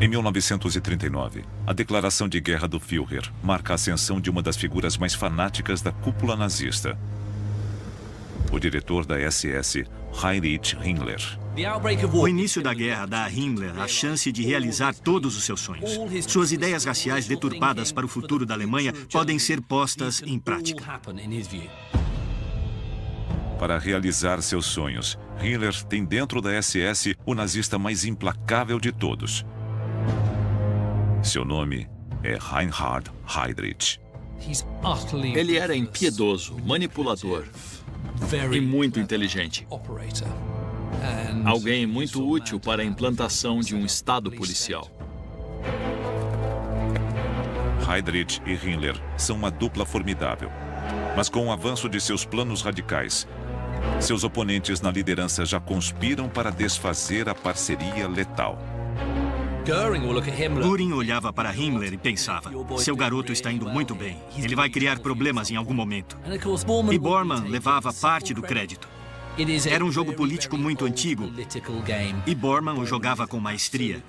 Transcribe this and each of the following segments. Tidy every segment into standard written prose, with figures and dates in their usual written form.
Em 1939, a declaração de guerra do Führer marca a ascensão de uma das figuras mais fanáticas da cúpula nazista, o diretor da SS, Heinrich Himmler. O início da guerra dá a Himmler a chance de realizar todos os seus sonhos. Suas ideias raciais deturpadas para o futuro da Alemanha podem ser postas em prática. Para realizar seus sonhos, Himmler tem dentro da SS o nazista mais implacável de todos. Seu nome é Reinhard Heydrich. Ele era impiedoso, manipulador e muito inteligente. Alguém muito útil para a implantação de um Estado policial. Heydrich e Himmler são uma dupla formidável. Mas com o avanço de seus planos radicais, seus oponentes na liderança já conspiram para desfazer a parceria letal. Göring olhava para Himmler e pensava, seu garoto está indo muito bem. Ele vai criar problemas em algum momento. E Bormann levava parte do crédito. Era um jogo político muito antigo e Bormann o jogava com maestria.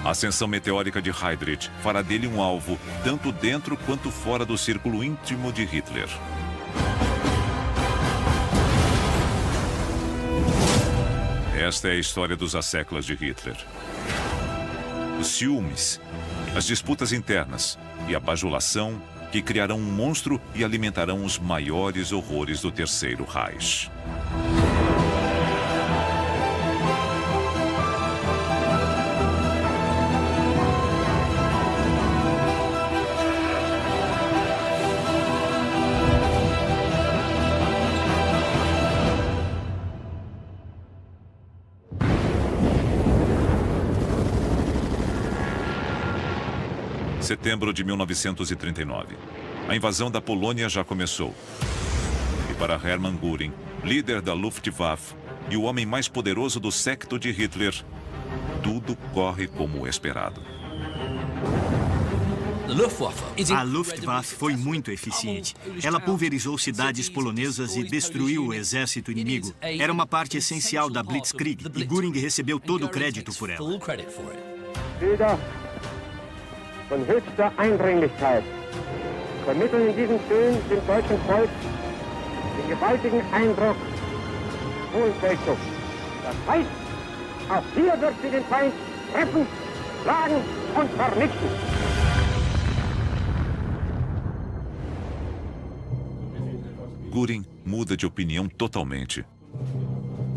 A ascensão meteórica de Heydrich fará dele um alvo, tanto dentro quanto fora do círculo íntimo de Hitler. Esta é a história dos asseclas de Hitler. Os ciúmes, as disputas internas e a bajulação que criarão um monstro e alimentarão os maiores horrores do Terceiro Reich. Setembro de 1939. A invasão da Polônia já começou. E para Hermann Göring, líder da Luftwaffe e o homem mais poderoso do séquito de Hitler, tudo corre como esperado. A Luftwaffe foi muito eficiente. Ela pulverizou cidades polonesas e destruiu o exército inimigo. Era uma parte essencial da Blitzkrieg e Göring recebeu todo o crédito por ela. Von höchster Eindringlichkeit vermitteln in diesen Tönen dem deutschen Volk den gewaltigen Eindruck hohen Feldzugs. Das heißt, auch hier wird sie den Feind treffen, schlagen und vernichten. Göring muda de opinião totalmente.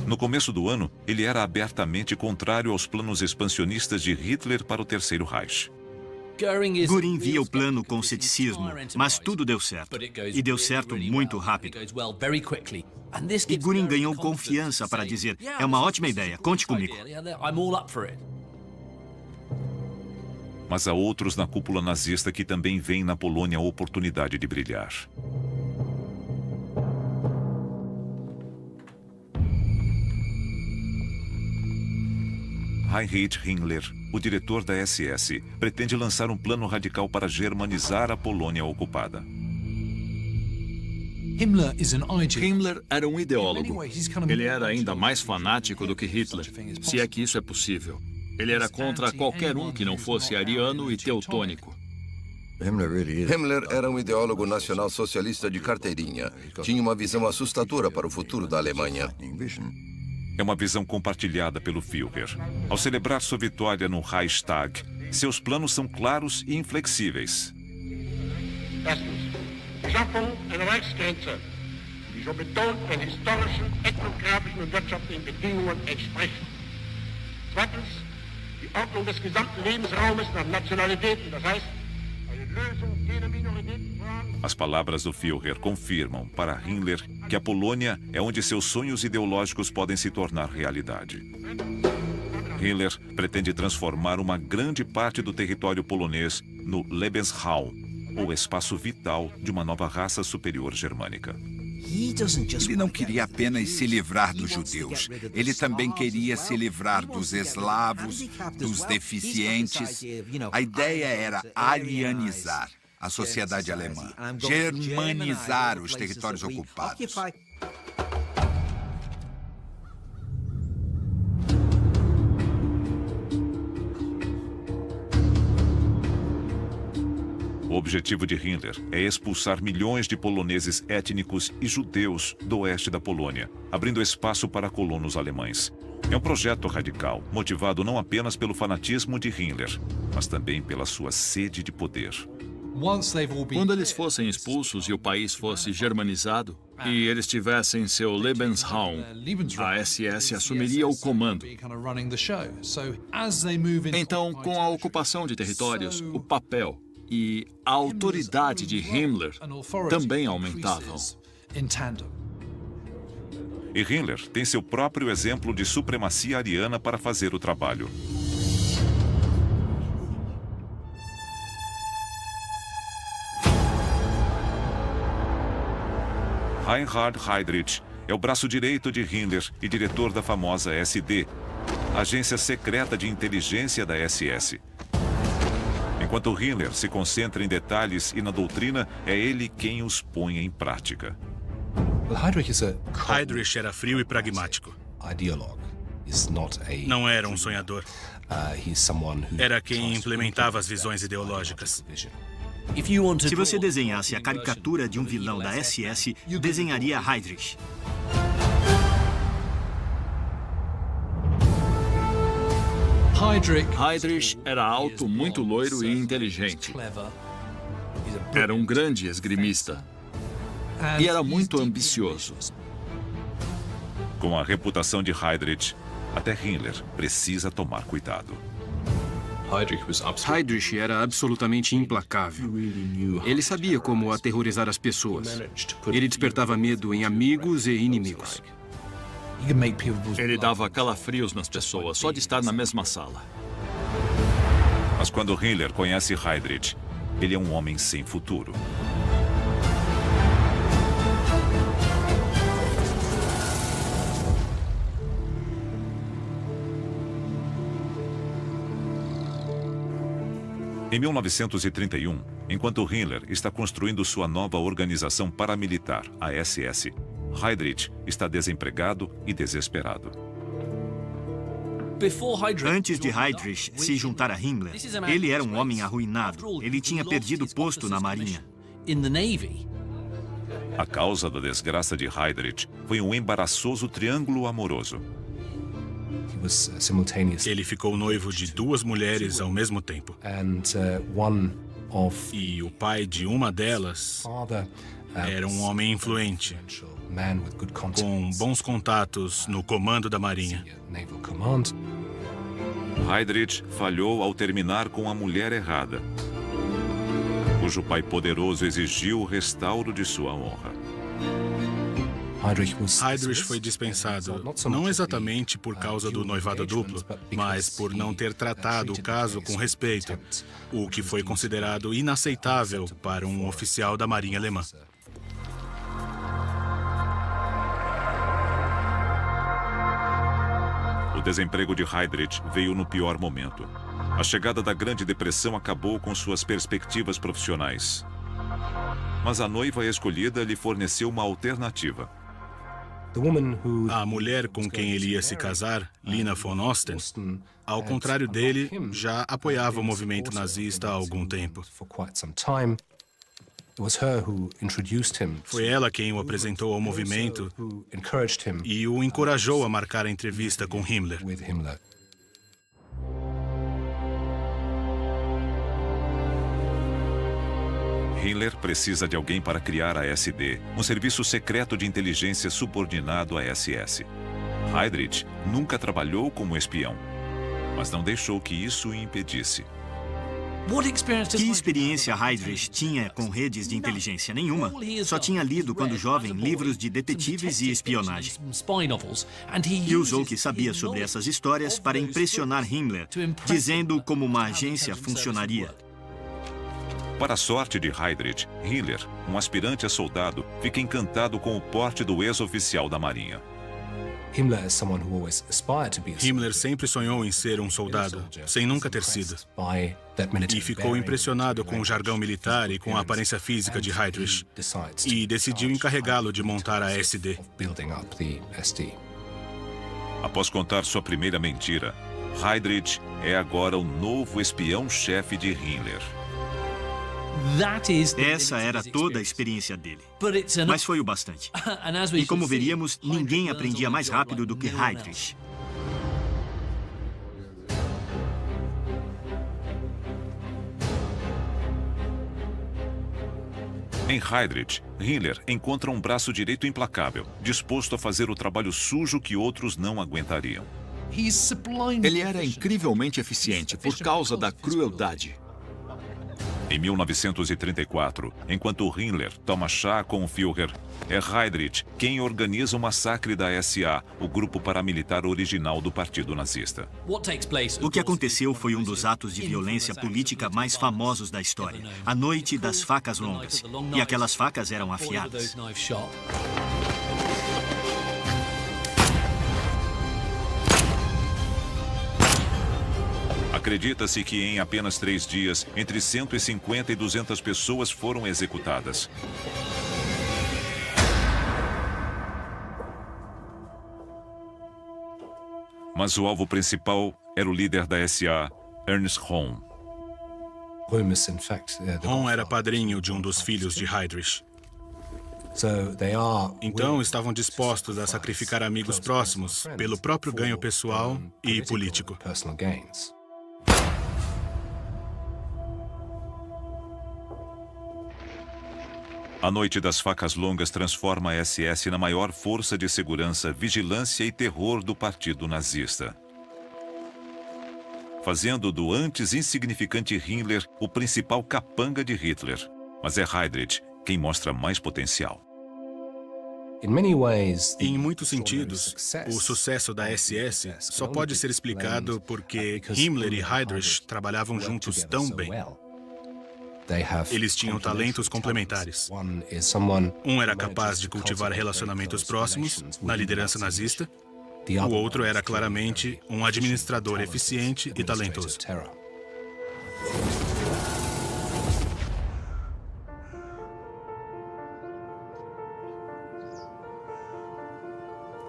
No começo do ano, ele era abertamente contrário aos planos expansionistas de Hitler para o Terceiro Reich. Göring via o plano com ceticismo, mas tudo deu certo. E deu certo muito rápido. E Göring ganhou confiança para dizer, é uma ótima ideia, conte comigo. Mas há outros na cúpula nazista que também veem na Polônia a oportunidade de brilhar. Heinrich Himmler, o diretor da SS, pretende lançar um plano radical para germanizar a Polônia ocupada. Himmler era um ideólogo. Ele era ainda mais fanático do que Hitler, se é que isso é possível. Ele era contra qualquer um que não fosse ariano e teutônico. Himmler era um ideólogo nacional-socialista de carteirinha. Tinha uma visão assustadora para o futuro da Alemanha. É uma visão compartilhada pelo Führer. Ao celebrar sua vitória no Reichstag, seus planos são claros e inflexíveis. Erstens, Schaffung einer Reichsgrenze, die so betont den historischen, ethnografischen und wirtschaftlichen Bedingungen entspricht. Zweitens, die Ordnung des gesamten Lebensraumes nach Nationalitäten, das heißt, eine Lösung jener Minoritätenfragen. As palavras do Führer confirmam para Himmler que a Polônia é onde seus sonhos ideológicos podem se tornar realidade. Himmler pretende transformar uma grande parte do território polonês no Lebensraum, ou espaço vital de uma nova raça superior germânica. Ele não queria apenas se livrar dos judeus. Ele também queria se livrar dos eslavos, dos deficientes. A ideia era arianizar a sociedade alemã, germanizar os territórios ocupados. objetivo de Himmler é expulsar milhões de poloneses étnicos e judeus do oeste da Polônia, abrindo espaço para colonos alemães. É um projeto radical, motivado não apenas pelo fanatismo de Himmler, mas também pela sua sede de poder. Quando eles fossem expulsos e o país fosse germanizado, e eles tivessem seu Lebensraum, a SS assumiria o comando. Então, com a ocupação de territórios, o papel e a autoridade de Himmler também aumentavam. E Himmler tem seu próprio exemplo de supremacia ariana para fazer o trabalho. Reinhard Heydrich é o braço direito de Himmler e diretor da famosa SD, agência secreta de inteligência da SS. Enquanto Himmler se concentra em detalhes e na doutrina, é ele quem os põe em prática. Heydrich era frio e pragmático. Não era um sonhador. Era quem implementava as visões ideológicas. Se você desenhasse a caricatura de um vilão da SS, desenharia Heydrich. Heydrich era alto, muito loiro e inteligente. Era um grande esgrimista. E era muito ambicioso. Com a reputação de Heydrich, até Himmler precisa tomar cuidado. Heydrich era absolutamente implacável. Ele sabia como aterrorizar as pessoas. Ele despertava medo em amigos e inimigos. Ele dava calafrios nas pessoas só de estar na mesma sala. Mas quando Himmler conhece Heydrich, ele é um homem sem futuro. Em 1931, enquanto Himmler está construindo sua nova organização paramilitar, a SS, Heydrich está desempregado e desesperado. Antes de Heydrich se juntar a Himmler, ele era um homem arruinado. Ele tinha perdido posto na Marinha. A causa da desgraça de Heydrich foi um embaraçoso triângulo amoroso. Ele ficou noivo de 2 mulheres ao mesmo tempo. E o pai de uma delas era um homem influente, com bons contatos no comando da Marinha. Heydrich falhou ao terminar com a mulher errada, cujo pai poderoso exigiu o restauro de sua honra. Heydrich foi dispensado não exatamente por causa do noivado duplo, mas por não ter tratado o caso com respeito, o que foi considerado inaceitável para um oficial da Marinha Alemã. O desemprego de Heydrich veio no pior momento. A chegada da Grande Depressão acabou com suas perspectivas profissionais. Mas a noiva escolhida lhe forneceu uma alternativa. A mulher com quem ele ia se casar, Lina von Osten, ao contrário dele, já apoiava o movimento nazista há algum tempo. Foi ela quem o apresentou ao movimento e o encorajou a marcar a entrevista com Himmler. Himmler precisa de alguém para criar a SD, um serviço secreto de inteligência subordinado à SS. Heydrich nunca trabalhou como espião, mas não deixou que isso o impedisse. Que experiência Heydrich tinha com redes de inteligência? Nenhuma. Só tinha lido, quando jovem, livros de detetives e espionagem. E usou o que sabia sobre essas histórias para impressionar Himmler, dizendo como uma agência funcionaria. Para a sorte de Heydrich, Himmler, um aspirante a soldado, fica encantado com o porte do ex-oficial da Marinha. Himmler sempre sonhou em ser um soldado, sem nunca ter sido. E ficou impressionado com o jargão militar e com a aparência física de Heydrich. E decidiu encarregá-lo de montar a SD. Após contar sua primeira mentira, Heydrich é agora o novo espião-chefe de Himmler. Essa era toda a experiência dele. Mas foi o bastante. E como veríamos, ninguém aprendia mais rápido do que Heydrich. Em Heydrich, Himmler encontra um braço direito implacável, disposto a fazer o trabalho sujo que outros não aguentariam. Ele era incrivelmente eficiente por causa da crueldade. Em 1934, enquanto Himmler toma chá com o Führer, é Heydrich quem organiza o massacre da SA, o grupo paramilitar original do Partido Nazista. O que aconteceu foi um dos atos de violência política mais famosos da história, a Noite das Facas Longas. E aquelas facas eram afiadas. Acredita-se que em apenas 3 dias, entre 150 e 200 pessoas foram executadas. Mas o alvo principal era o líder da SA, Ernst Röhm. Röhm era padrinho de um dos filhos de Heydrich. Então, estavam dispostos a sacrificar amigos próximos pelo próprio ganho pessoal e político. A Noite das Facas Longas transforma a SS na maior força de segurança, vigilância e terror do Partido Nazista, fazendo do antes insignificante Himmler o principal capanga de Hitler. Mas é Heydrich quem mostra mais potencial. Em muitos sentidos, o sucesso da SS só pode ser explicado porque Himmler e Heydrich trabalhavam juntos tão bem. Eles tinham talentos complementares. Um era capaz de cultivar relacionamentos próximos na liderança nazista. O outro era claramente um administrador eficiente e talentoso.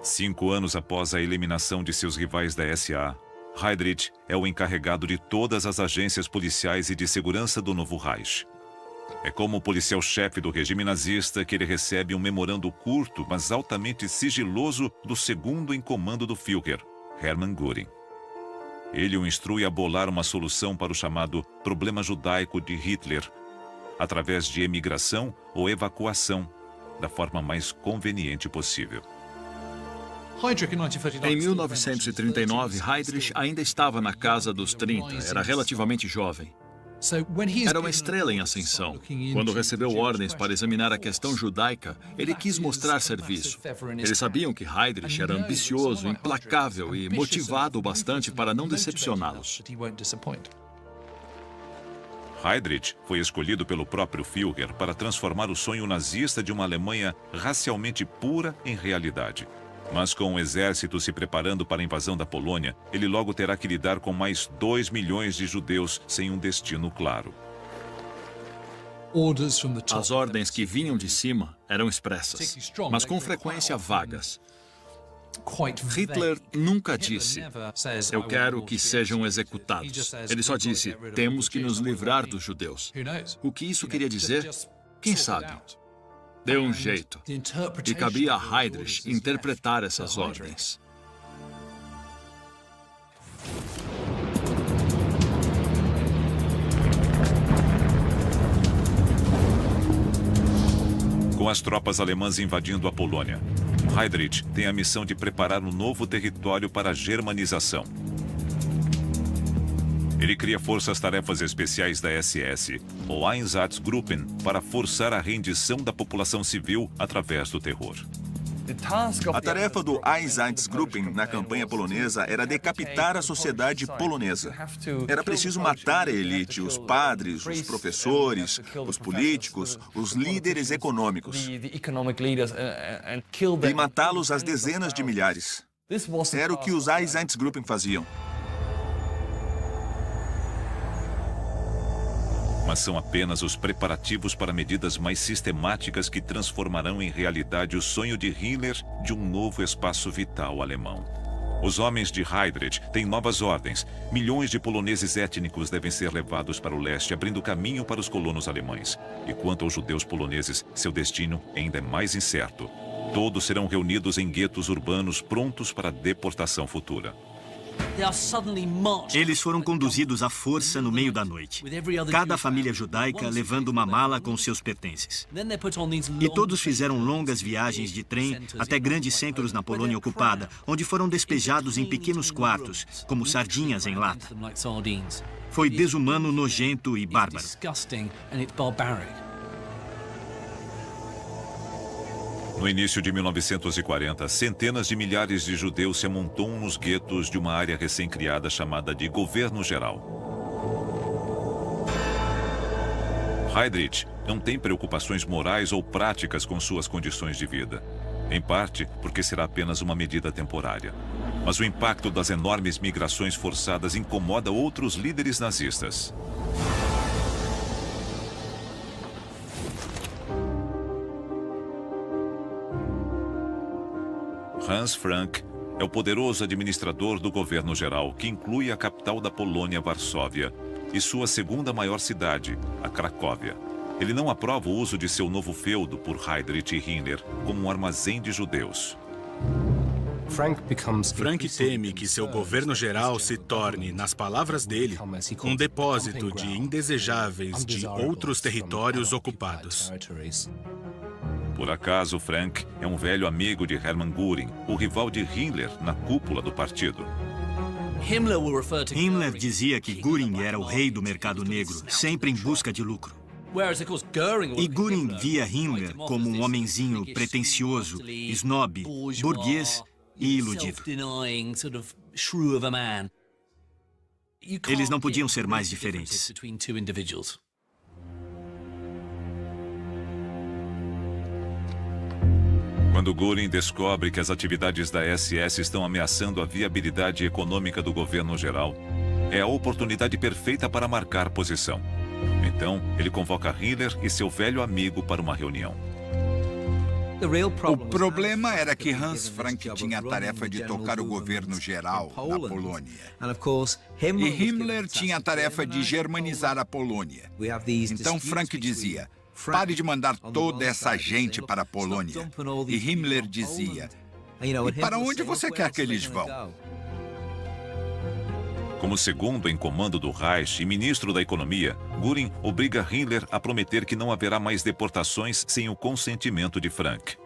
Cinco anos após a eliminação de seus rivais da SA, Heydrich é o encarregado de todas as agências policiais e de segurança do novo Reich. É como policial-chefe do regime nazista que ele recebe um memorando curto, mas altamente sigiloso do segundo em comando do Führer, Hermann Göring. Ele o instrui a bolar uma solução para o chamado problema judaico de Hitler, através de emigração ou evacuação, da forma mais conveniente possível. Em 1939, Heydrich ainda estava na casa dos 30, era relativamente jovem. Era uma estrela em ascensão. Quando recebeu ordens para examinar a questão judaica, ele quis mostrar serviço. Eles sabiam que Heydrich era ambicioso, implacável e motivado o bastante para não decepcioná-los. Heydrich foi escolhido pelo próprio Führer para transformar o sonho nazista de uma Alemanha racialmente pura em realidade. Mas com o exército se preparando para a invasão da Polônia, ele logo terá que lidar com mais 2 milhões de judeus sem um destino claro. As ordens que vinham de cima eram expressas, mas com frequência vagas. Hitler nunca disse, eu quero que sejam executados. Ele só disse, temos que nos livrar dos judeus. O que isso queria dizer? Quem sabe? Deu um jeito. E cabia a Heydrich interpretar essas ordens. Com as tropas alemãs invadindo a Polônia, Heydrich tem a missão de preparar um novo território para a germanização. Ele cria forças-tarefas especiais da SS, ou Einsatzgruppen, para forçar a rendição da população civil através do terror. A tarefa do Einsatzgruppen na campanha polonesa era decapitar a sociedade polonesa. Era preciso matar a elite, os padres, os professores, os políticos, os líderes econômicos. E matá-los às dezenas de milhares. Era o que os Einsatzgruppen faziam. Mas são apenas os preparativos para medidas mais sistemáticas que transformarão em realidade o sonho de Hitler de um novo espaço vital alemão. Os homens de Heydrich têm novas ordens. Milhões de poloneses étnicos devem ser levados para o leste, abrindo caminho para os colonos alemães. E quanto aos judeus poloneses, seu destino ainda é mais incerto. Todos serão reunidos em guetos urbanos prontos para a deportação futura. Eles foram conduzidos à força no meio da noite. Cada família judaica levando uma mala com seus pertences. E todos fizeram longas viagens de trem até grandes centros na Polônia ocupada, onde foram despejados em pequenos quartos, como sardinhas em lata. Foi desumano, nojento e bárbaro. No início de 1940, centenas de milhares de judeus se amontoam nos guetos de uma área recém-criada chamada de Governo Geral. Heydrich não tem preocupações morais ou práticas com suas condições de vida. Em parte, porque será apenas uma medida temporária. Mas o impacto das enormes migrações forçadas incomoda outros líderes nazistas. Hans Frank é o poderoso administrador do governo geral, que inclui a capital da Polônia, Varsóvia, e sua segunda maior cidade, a Cracóvia. Ele não aprova o uso de seu novo feudo por Heydrich e Himmler como um armazém de judeus. Frank teme que seu governo geral se torne, nas palavras dele, um depósito de indesejáveis de outros territórios ocupados. Por acaso, Frank é um velho amigo de Hermann Göring, o rival de Himmler na cúpula do partido. Himmler dizia que Göring era o rei do mercado negro, sempre em busca de lucro. E Göring via Himmler como um homenzinho pretensioso, snob, burguês e iludido. Eles não podiam ser mais diferentes. Quando Göring descobre que as atividades da SS estão ameaçando a viabilidade econômica do governo geral, é a oportunidade perfeita para marcar posição. Então, ele convoca Himmler e seu velho amigo para uma reunião. O problema era que Hans Frank tinha a tarefa de tocar o governo geral na Polônia. E Himmler tinha a tarefa de germanizar a Polônia. Então Frank dizia: pare de mandar toda essa gente para a Polônia. E Himmler dizia: e para onde você quer que eles vão? Como segundo em comando do Reich e ministro da Economia, Göring obriga Himmler a prometer que não haverá mais deportações sem o consentimento de Frank.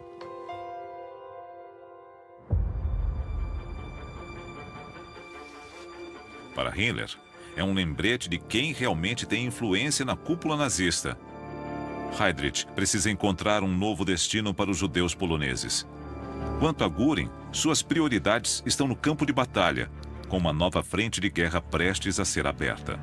Para Himmler, é um lembrete de quem realmente tem influência na cúpula nazista. Heydrich precisa encontrar um novo destino para os judeus poloneses. Quanto a Göring, suas prioridades estão no campo de batalha, com uma nova frente de guerra prestes a ser aberta.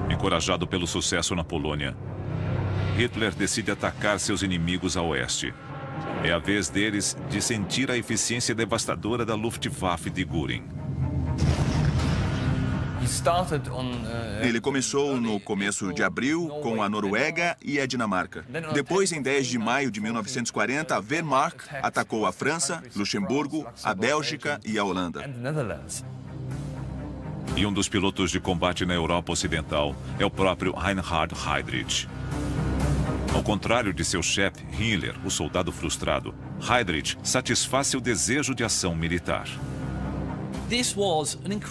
Encorajado pelo sucesso na Polônia, Hitler decide atacar seus inimigos a oeste. É a vez deles de sentir a eficiência devastadora da Luftwaffe de Göring. Ele começou no começo de abril com a Noruega e a Dinamarca. Depois, em 10 de maio de 1940, a Wehrmacht atacou a França, Luxemburgo, a Bélgica e a Holanda. E um dos pilotos de combate na Europa Ocidental é o próprio Reinhard Heydrich. Ao contrário de seu chefe, Himmler, o soldado frustrado, Heydrich satisfaz seu desejo de ação militar.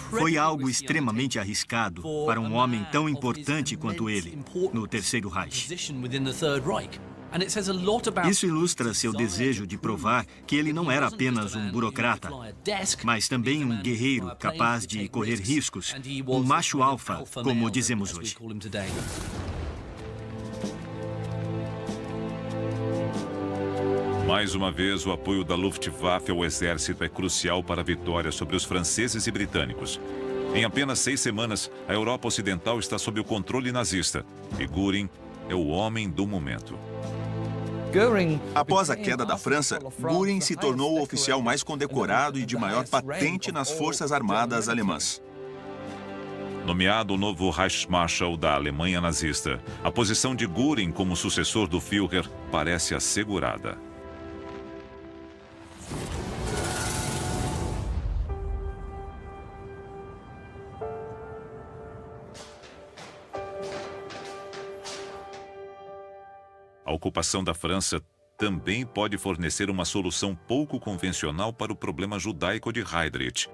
Foi algo extremamente arriscado para um homem tão importante quanto ele no Terceiro Reich. Isso ilustra seu desejo de provar que ele não era apenas um burocrata, mas também um guerreiro capaz de correr riscos, um macho alfa, como dizemos hoje. Mais uma vez, o apoio da Luftwaffe ao exército é crucial para a vitória sobre os franceses e britânicos. Em apenas 6 semanas, a Europa Ocidental está sob o controle nazista e Göring é o homem do momento. Após a queda da França, Göring se tornou o oficial mais condecorado e de maior patente nas Forças Armadas alemãs. Nomeado o novo Reichsmarschall da Alemanha nazista, a posição de Göring como sucessor do Führer parece assegurada. A ocupação da França também pode fornecer uma solução pouco convencional para o problema judaico de Heydrich,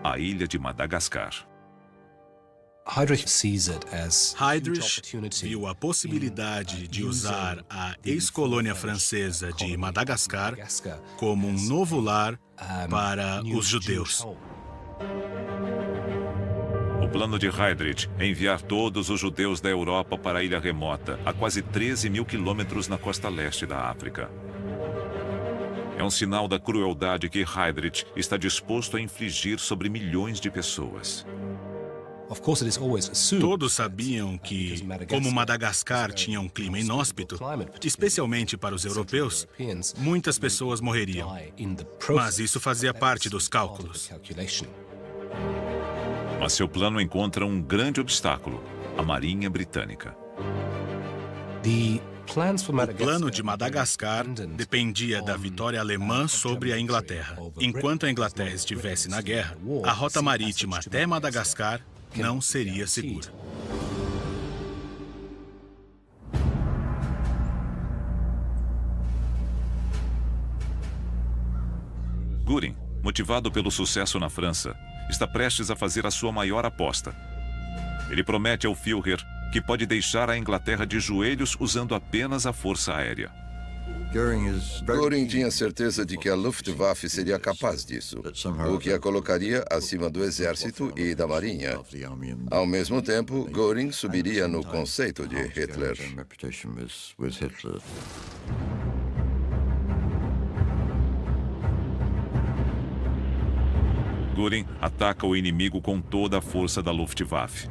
a ilha de Madagascar. Heydrich viu a possibilidade de usar a ex-colônia francesa de Madagascar como um novo lar para os judeus. O plano de Heydrich é enviar todos os judeus da Europa para a ilha remota, a quase 13 mil quilômetros na costa leste da África. É um sinal da crueldade que Heydrich está disposto a infligir sobre milhões de pessoas. Todos sabiam que, como Madagascar tinha um clima inóspito, especialmente para os europeus, muitas pessoas morreriam. Mas isso fazia parte dos cálculos. Mas seu plano encontra um grande obstáculo: a Marinha Britânica. O plano de Madagascar dependia da vitória alemã sobre a Inglaterra. Enquanto a Inglaterra estivesse na guerra, a rota marítima até Madagascar não seria segura. Göring, motivado pelo sucesso na França, está prestes a fazer a sua maior aposta. Ele promete ao Führer que pode deixar a Inglaterra de joelhos usando apenas a força aérea. Göring tinha certeza de que a Luftwaffe seria capaz disso, o que a colocaria acima do exército e da marinha. Ao mesmo tempo, Göring subiria no conceito de Hitler. Göring ataca o inimigo com toda a força da Luftwaffe.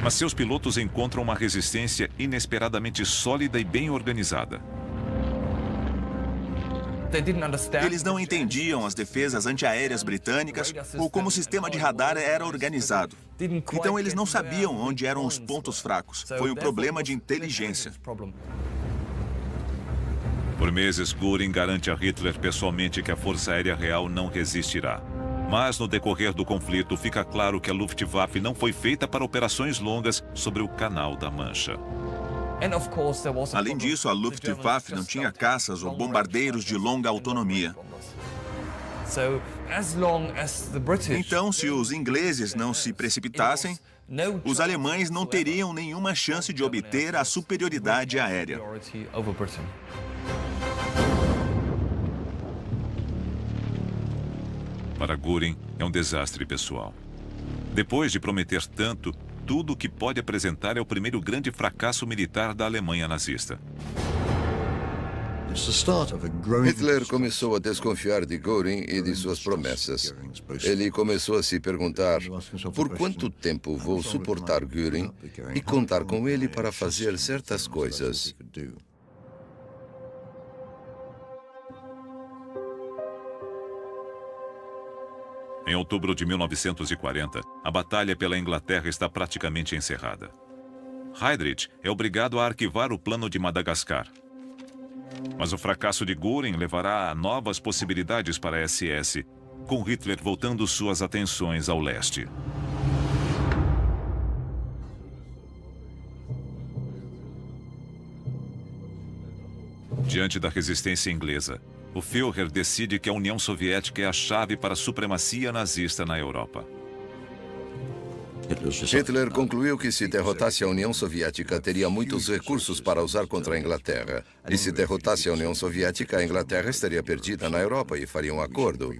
Mas seus pilotos encontram uma resistência inesperadamente sólida e bem organizada. Eles não entendiam as defesas antiaéreas britânicas ou como o sistema de radar era organizado. Então eles não sabiam onde eram os pontos fracos. Foi um problema de inteligência. Por meses, Göring garante a Hitler pessoalmente que a Força Aérea Real não resistirá. Mas no decorrer do conflito fica claro que a Luftwaffe não foi feita para operações longas sobre o Canal da Mancha. Além disso, a Luftwaffe não tinha caças ou bombardeiros de longa autonomia. Então, se os ingleses não se precipitassem, os alemães não teriam nenhuma chance de obter a superioridade aérea. Para Göring, é um desastre pessoal. Depois de prometer tanto, tudo o que pode apresentar é o primeiro grande fracasso militar da Alemanha nazista. Hitler começou a desconfiar de Göring e de suas promessas. Ele começou a se perguntar: por quanto tempo vou suportar Göring e contar com ele para fazer certas coisas? Em outubro de 1940, a batalha pela Inglaterra está praticamente encerrada. Heydrich é obrigado a arquivar o plano de Madagascar. Mas o fracasso de Göring levará a novas possibilidades para a SS, com Hitler voltando suas atenções ao leste. Diante da resistência inglesa, o Führer decide que a União Soviética é a chave para a supremacia nazista na Europa. Hitler concluiu que se derrotasse a União Soviética, teria muitos recursos para usar contra a Inglaterra. E se derrotasse a União Soviética, a Inglaterra estaria perdida na Europa e faria um acordo.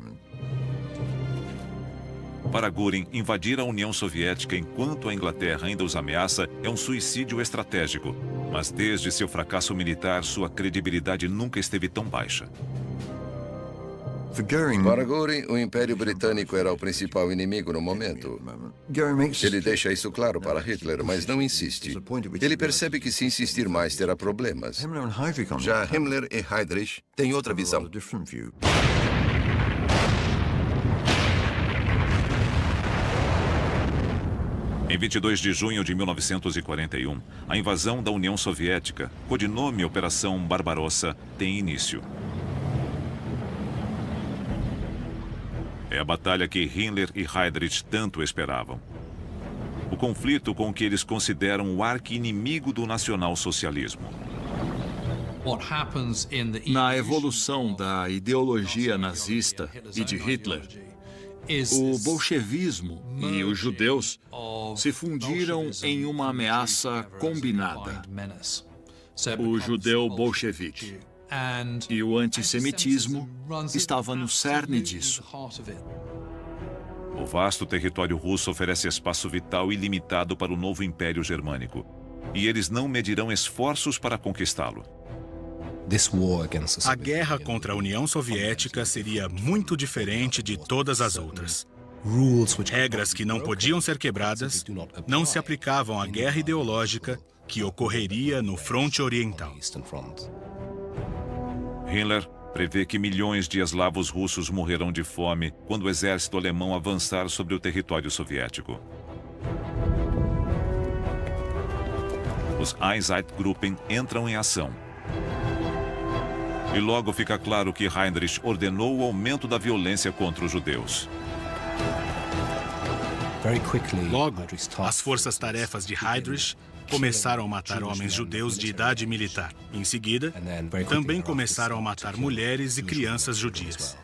Para Göring, invadir a União Soviética enquanto a Inglaterra ainda os ameaça é um suicídio estratégico. Mas desde seu fracasso militar, sua credibilidade nunca esteve tão baixa. Para Göring, o Império Britânico era o principal inimigo no momento. Ele deixa isso claro para Hitler, mas não insiste. Ele percebe que se insistir mais terá problemas. Já Himmler e Heydrich têm outra visão. Em 22 de junho de 1941, a invasão da União Soviética, codinome Operação Barbarossa, tem início. É a batalha que Himmler e Heydrich tanto esperavam. O conflito com o que eles consideram o arqui-inimigo do nacionalsocialismo. Na evolução da ideologia nazista e de Hitler, o bolchevismo e os judeus se fundiram em uma ameaça combinada. O judeu bolchevique. E o antissemitismo estava no cerne disso. O vasto território russo oferece espaço vital ilimitado para o novo Império Germânico. E eles não medirão esforços para conquistá-lo. A guerra contra a União Soviética seria muito diferente de todas as outras. Regras que não podiam ser quebradas não se aplicavam à guerra ideológica que ocorreria no fronte oriental. Himmler prevê que milhões de eslavos russos morrerão de fome quando o exército alemão avançar sobre o território soviético. Os Einsatzgruppen entram em ação. E logo fica claro que Heydrich ordenou o aumento da violência contra os judeus. Logo, as forças-tarefas de Heydrich começaram a matar homens judeus de idade militar. Em seguida, também começaram a matar mulheres e crianças judias.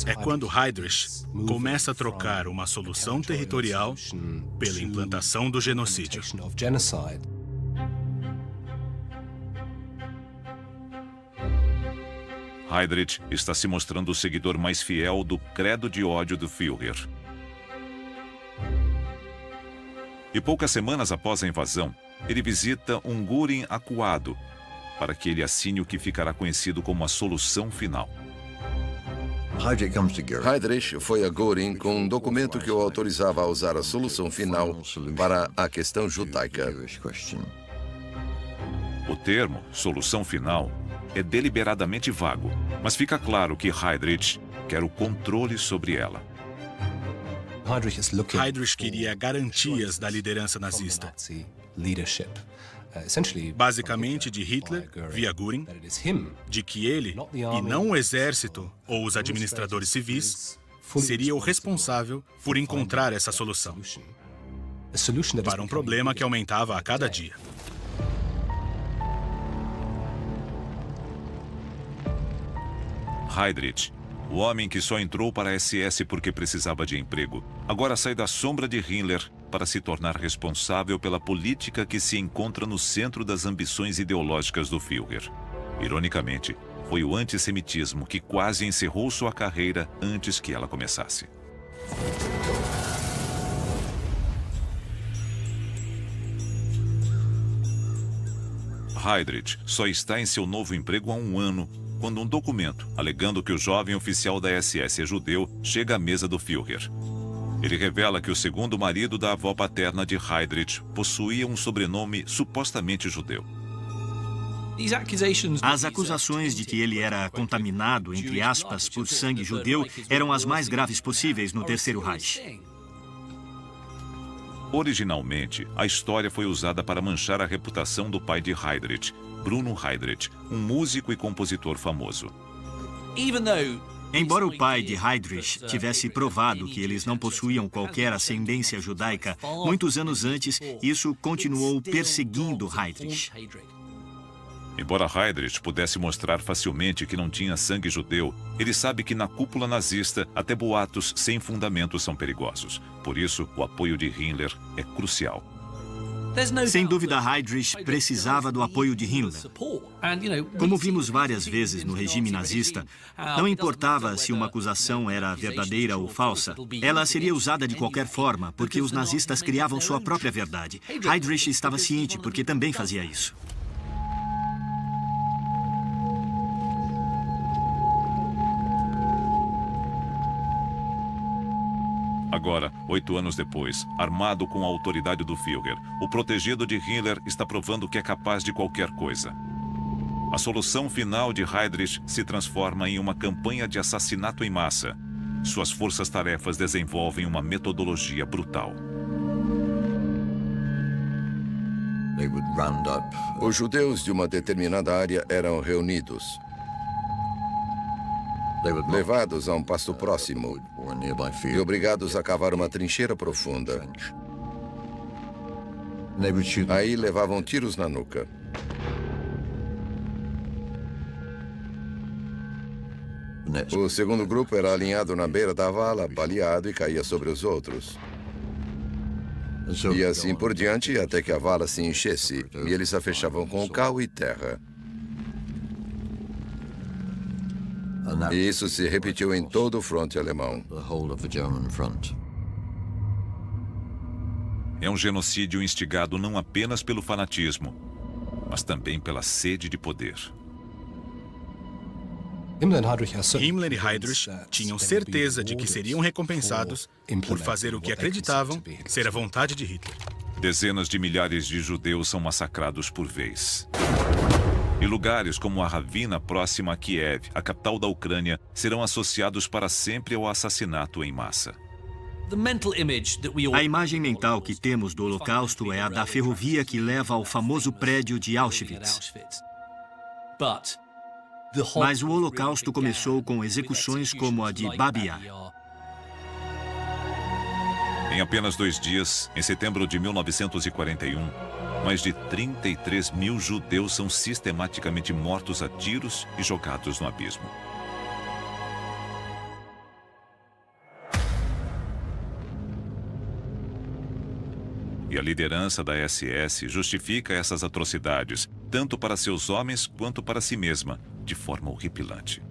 É quando Heydrich começa a trocar uma solução territorial pela implantação do genocídio. Heydrich está se mostrando o seguidor mais fiel do credo de ódio do Führer. E poucas semanas após a invasão, ele visita um Göring acuado para que ele assine o que ficará conhecido como a solução final. Heydrich foi a Göring com um documento que o autorizava a usar a solução final para a questão judaica. O termo solução final é deliberadamente vago, mas fica claro que Heydrich quer o controle sobre ela. Heydrich queria garantias da liderança nazista. Basicamente de Hitler, via Göring, de que ele, e não o exército ou os administradores civis, seria o responsável por encontrar essa solução para um problema que aumentava a cada dia. Heydrich, o homem que só entrou para a SS porque precisava de emprego, agora sai da sombra de Himmler para se tornar responsável pela política que se encontra no centro das ambições ideológicas do Führer. Ironicamente, foi o antissemitismo que quase encerrou sua carreira antes que ela começasse. Heydrich só está em seu novo emprego há um ano, quando um documento, alegando que o jovem oficial da SS é judeu, chega à mesa do Führer. Ele revela que o segundo marido da avó paterna de Heydrich possuía um sobrenome supostamente judeu. As acusações de que ele era contaminado, entre aspas, por sangue judeu eram as mais graves possíveis no Terceiro Reich. Originalmente, a história foi usada para manchar a reputação do pai de Heydrich, Bruno Heydrich, um músico e compositor famoso. Embora o pai de Heydrich tivesse provado que eles não possuíam qualquer ascendência judaica, muitos anos antes, isso continuou perseguindo Heydrich. Embora Heydrich pudesse mostrar facilmente que não tinha sangue judeu, ele sabe que na cúpula nazista até boatos sem fundamento são perigosos. Por isso, o apoio de Himmler é crucial. Sem dúvida, Heydrich precisava do apoio de Himmler. Como vimos várias vezes no regime nazista, não importava se uma acusação era verdadeira ou falsa, ela seria usada de qualquer forma, porque os nazistas criavam sua própria verdade. Heydrich estava ciente, porque também fazia isso. Agora, 8 anos depois, armado com a autoridade do Führer, o protegido de Himmler está provando que é capaz de qualquer coisa. A solução final de Heydrich se transforma em uma campanha de assassinato em massa. Suas forças-tarefas desenvolvem uma metodologia brutal. Os judeus de uma determinada área eram reunidos, levados a um pasto próximo e obrigados a cavar uma trincheira profunda. Aí levavam tiros na nuca. O segundo grupo era alinhado na beira da vala, baleado e caía sobre os outros. E assim por diante, até que a vala se enchesse, e eles a fechavam com cal e terra. E isso se repetiu em todo o fronte alemão. É um genocídio instigado não apenas pelo fanatismo, mas também pela sede de poder. Himmler e Heydrich tinham certeza de que seriam recompensados por fazer o que acreditavam ser a vontade de Hitler. Dezenas de milhares de judeus são massacrados por vez. E lugares como a Ravina, próxima a Kiev, a capital da Ucrânia, serão associados para sempre ao assassinato em massa. A imagem mental que temos do Holocausto é a da ferrovia que leva ao famoso prédio de Auschwitz. Mas o Holocausto começou com execuções como a de Babi Yar. Em apenas 2 dias, em setembro de 1941, mais de 33 mil judeus são sistematicamente mortos a tiros e jogados no abismo. E a liderança da SS justifica essas atrocidades, tanto para seus homens quanto para si mesma, de forma horripilante.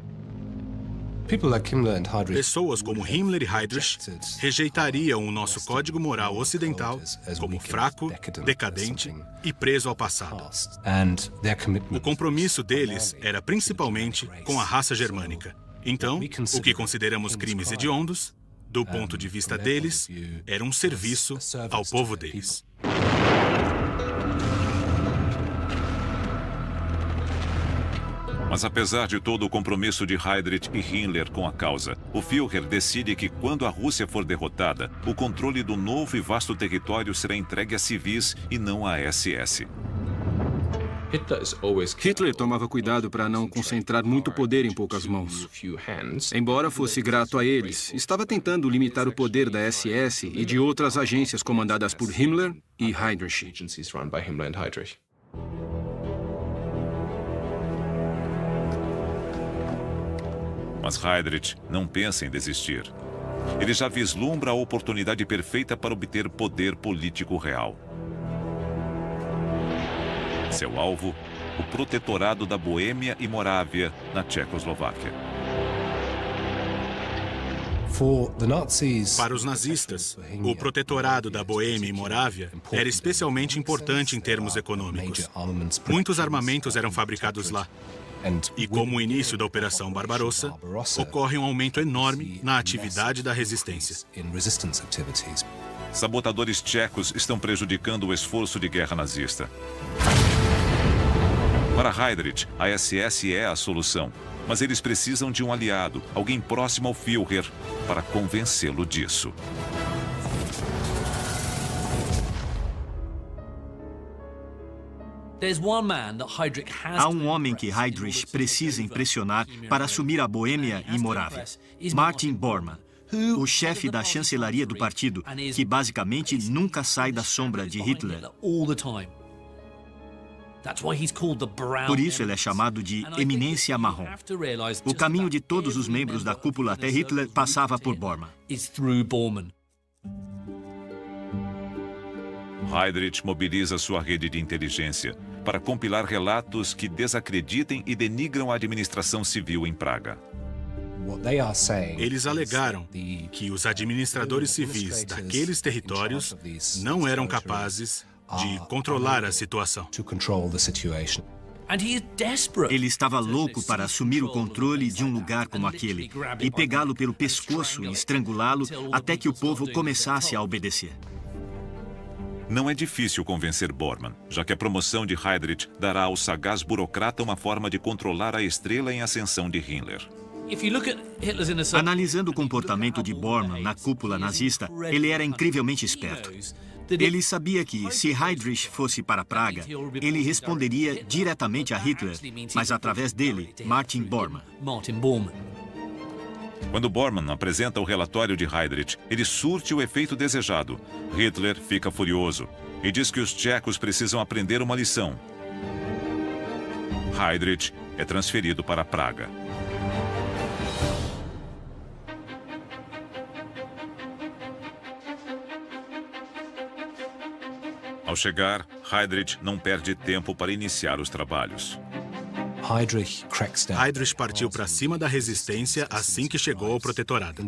Pessoas como Himmler e Heydrich rejeitariam o nosso código moral ocidental como fraco, decadente e preso ao passado. O compromisso deles era principalmente com a raça germânica. Então, o que consideramos crimes hediondos, do ponto de vista deles, era um serviço ao povo deles. Mas apesar de todo o compromisso de Heydrich e Himmler com a causa, o Führer decide que quando a Rússia for derrotada, o controle do novo e vasto território será entregue a civis e não à SS. Hitler tomava cuidado para não concentrar muito poder em poucas mãos. Embora fosse grato a eles, estava tentando limitar o poder da SS e de outras agências comandadas por Himmler e Heydrich. Mas Heydrich não pensa em desistir. Ele já vislumbra a oportunidade perfeita para obter poder político real. Seu alvo, o protetorado da Boêmia e Morávia, na Tchecoslováquia. Para os nazistas, o protetorado da Boêmia e Morávia era especialmente importante em termos econômicos. Muitos armamentos eram fabricados lá. E como o início da Operação Barbarossa, ocorre um aumento enorme na atividade da resistência. Sabotadores tchecos estão prejudicando o esforço de guerra nazista. Para Heydrich, a SS é a solução, mas eles precisam de um aliado, alguém próximo ao Führer, para convencê-lo disso. Há um homem que Heydrich precisa impressionar para assumir a Boêmia e Morávia. Martin Bormann, o chefe da chancelaria do partido, que basicamente nunca sai da sombra de Hitler. Por isso ele é chamado de Eminência Marrom. O caminho de todos os membros da cúpula até Hitler passava por Bormann. Heydrich mobiliza sua rede de inteligência para compilar relatos que desacreditem e denigram a administração civil em Praga. Eles alegaram que os administradores civis daqueles territórios não eram capazes de controlar a situação. Ele estava louco para assumir o controle de um lugar como aquele e pegá-lo pelo pescoço e estrangulá-lo até que o povo começasse a obedecer. Não é difícil convencer Bormann, já que a promoção de Heydrich dará ao sagaz burocrata uma forma de controlar a estrela em ascensão de Himmler. Analisando o comportamento de Bormann na cúpula nazista, ele era incrivelmente esperto. Ele sabia que, se Heydrich fosse para Praga, ele responderia diretamente a Hitler, mas através dele, Martin Bormann. Quando Bormann apresenta o relatório de Heydrich, ele surte o efeito desejado. Hitler fica furioso e diz que os tchecos precisam aprender uma lição. Heydrich é transferido para Praga. Ao chegar, Heydrich não perde tempo para iniciar os trabalhos. Heydrich partiu para cima da resistência assim que chegou ao protetorado.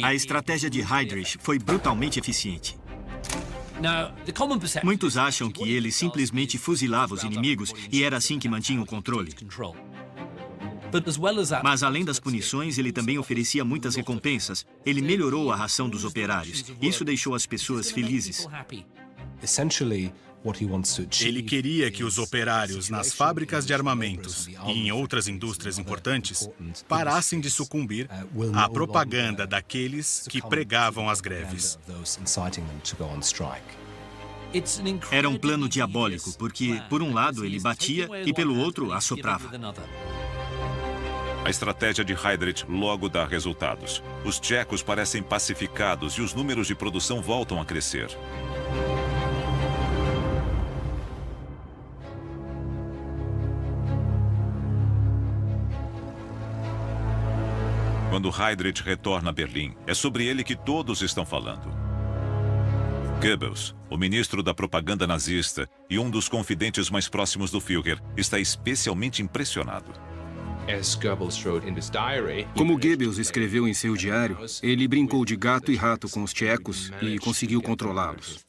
A estratégia de Heydrich foi brutalmente eficiente. Muitos acham que ele simplesmente fuzilava os inimigos e era assim que mantinha o controle. Mas, além das punições, ele também oferecia muitas recompensas. Ele melhorou a ração dos operários. Isso deixou as pessoas felizes. Ele queria que os operários nas fábricas de armamentos e em outras indústrias importantes parassem de sucumbir à propaganda daqueles que pregavam as greves. Era um plano diabólico, porque, por um lado, ele batia e, pelo outro, assoprava. A estratégia de Heydrich logo dá resultados. Os tchecos parecem pacificados e os números de produção voltam a crescer. Quando Heydrich retorna a Berlim, é sobre ele que todos estão falando. Goebbels, o ministro da propaganda nazista e um dos confidentes mais próximos do Führer, está especialmente impressionado. Como Goebbels escreveu em seu diário, ele brincou de gato e rato com os tchecos e conseguiu controlá-los.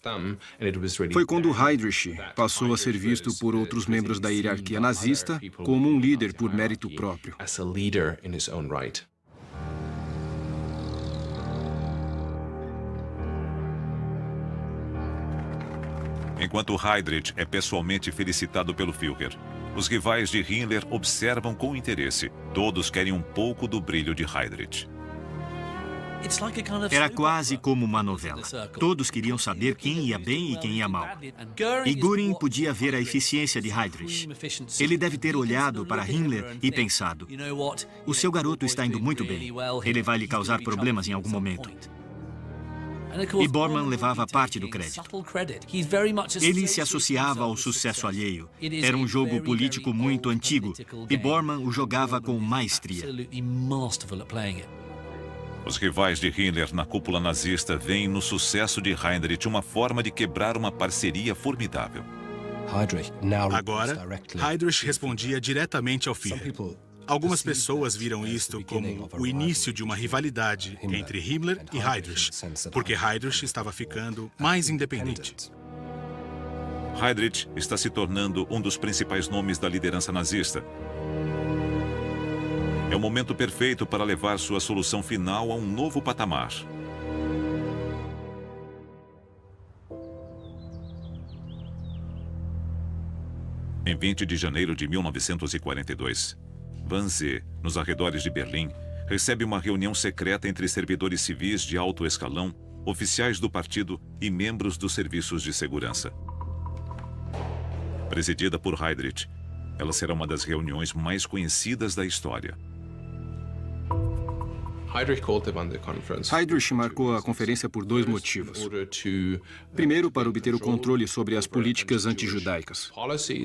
Foi quando Heydrich passou a ser visto por outros membros da hierarquia nazista como um líder por mérito próprio. Enquanto Heydrich é pessoalmente felicitado pelo Führer, os rivais de Himmler observam com interesse. Todos querem um pouco do brilho de Heydrich. Era quase como uma novela. Todos queriam saber quem ia bem e quem ia mal. E Göring podia ver a eficiência de Heydrich. Ele deve ter olhado para Himmler e pensado: o seu garoto está indo muito bem. Ele vai lhe causar problemas em algum momento. E Bormann levava parte do crédito. Ele se associava ao sucesso alheio. Era um jogo político muito antigo e Bormann o jogava com maestria. Os rivais de Himmler na cúpula nazista veem no sucesso de Heydrich uma forma de quebrar uma parceria formidável. Agora, Heydrich respondia diretamente ao Führer. Algumas pessoas viram isto como o início de uma rivalidade entre Himmler e Heydrich, porque Heydrich estava ficando mais independente. Heydrich está se tornando um dos principais nomes da liderança nazista. É o momento perfeito para levar sua solução final a um novo patamar. Em 20 de janeiro de 1942, Wannsee, nos arredores de Berlim, recebe uma reunião secreta entre servidores civis de alto escalão, oficiais do partido e membros dos serviços de segurança. Presidida por Heydrich, ela será uma das reuniões mais conhecidas da história. Heydrich marcou a conferência por dois motivos. Primeiro, para obter o controle sobre as políticas antijudaicas.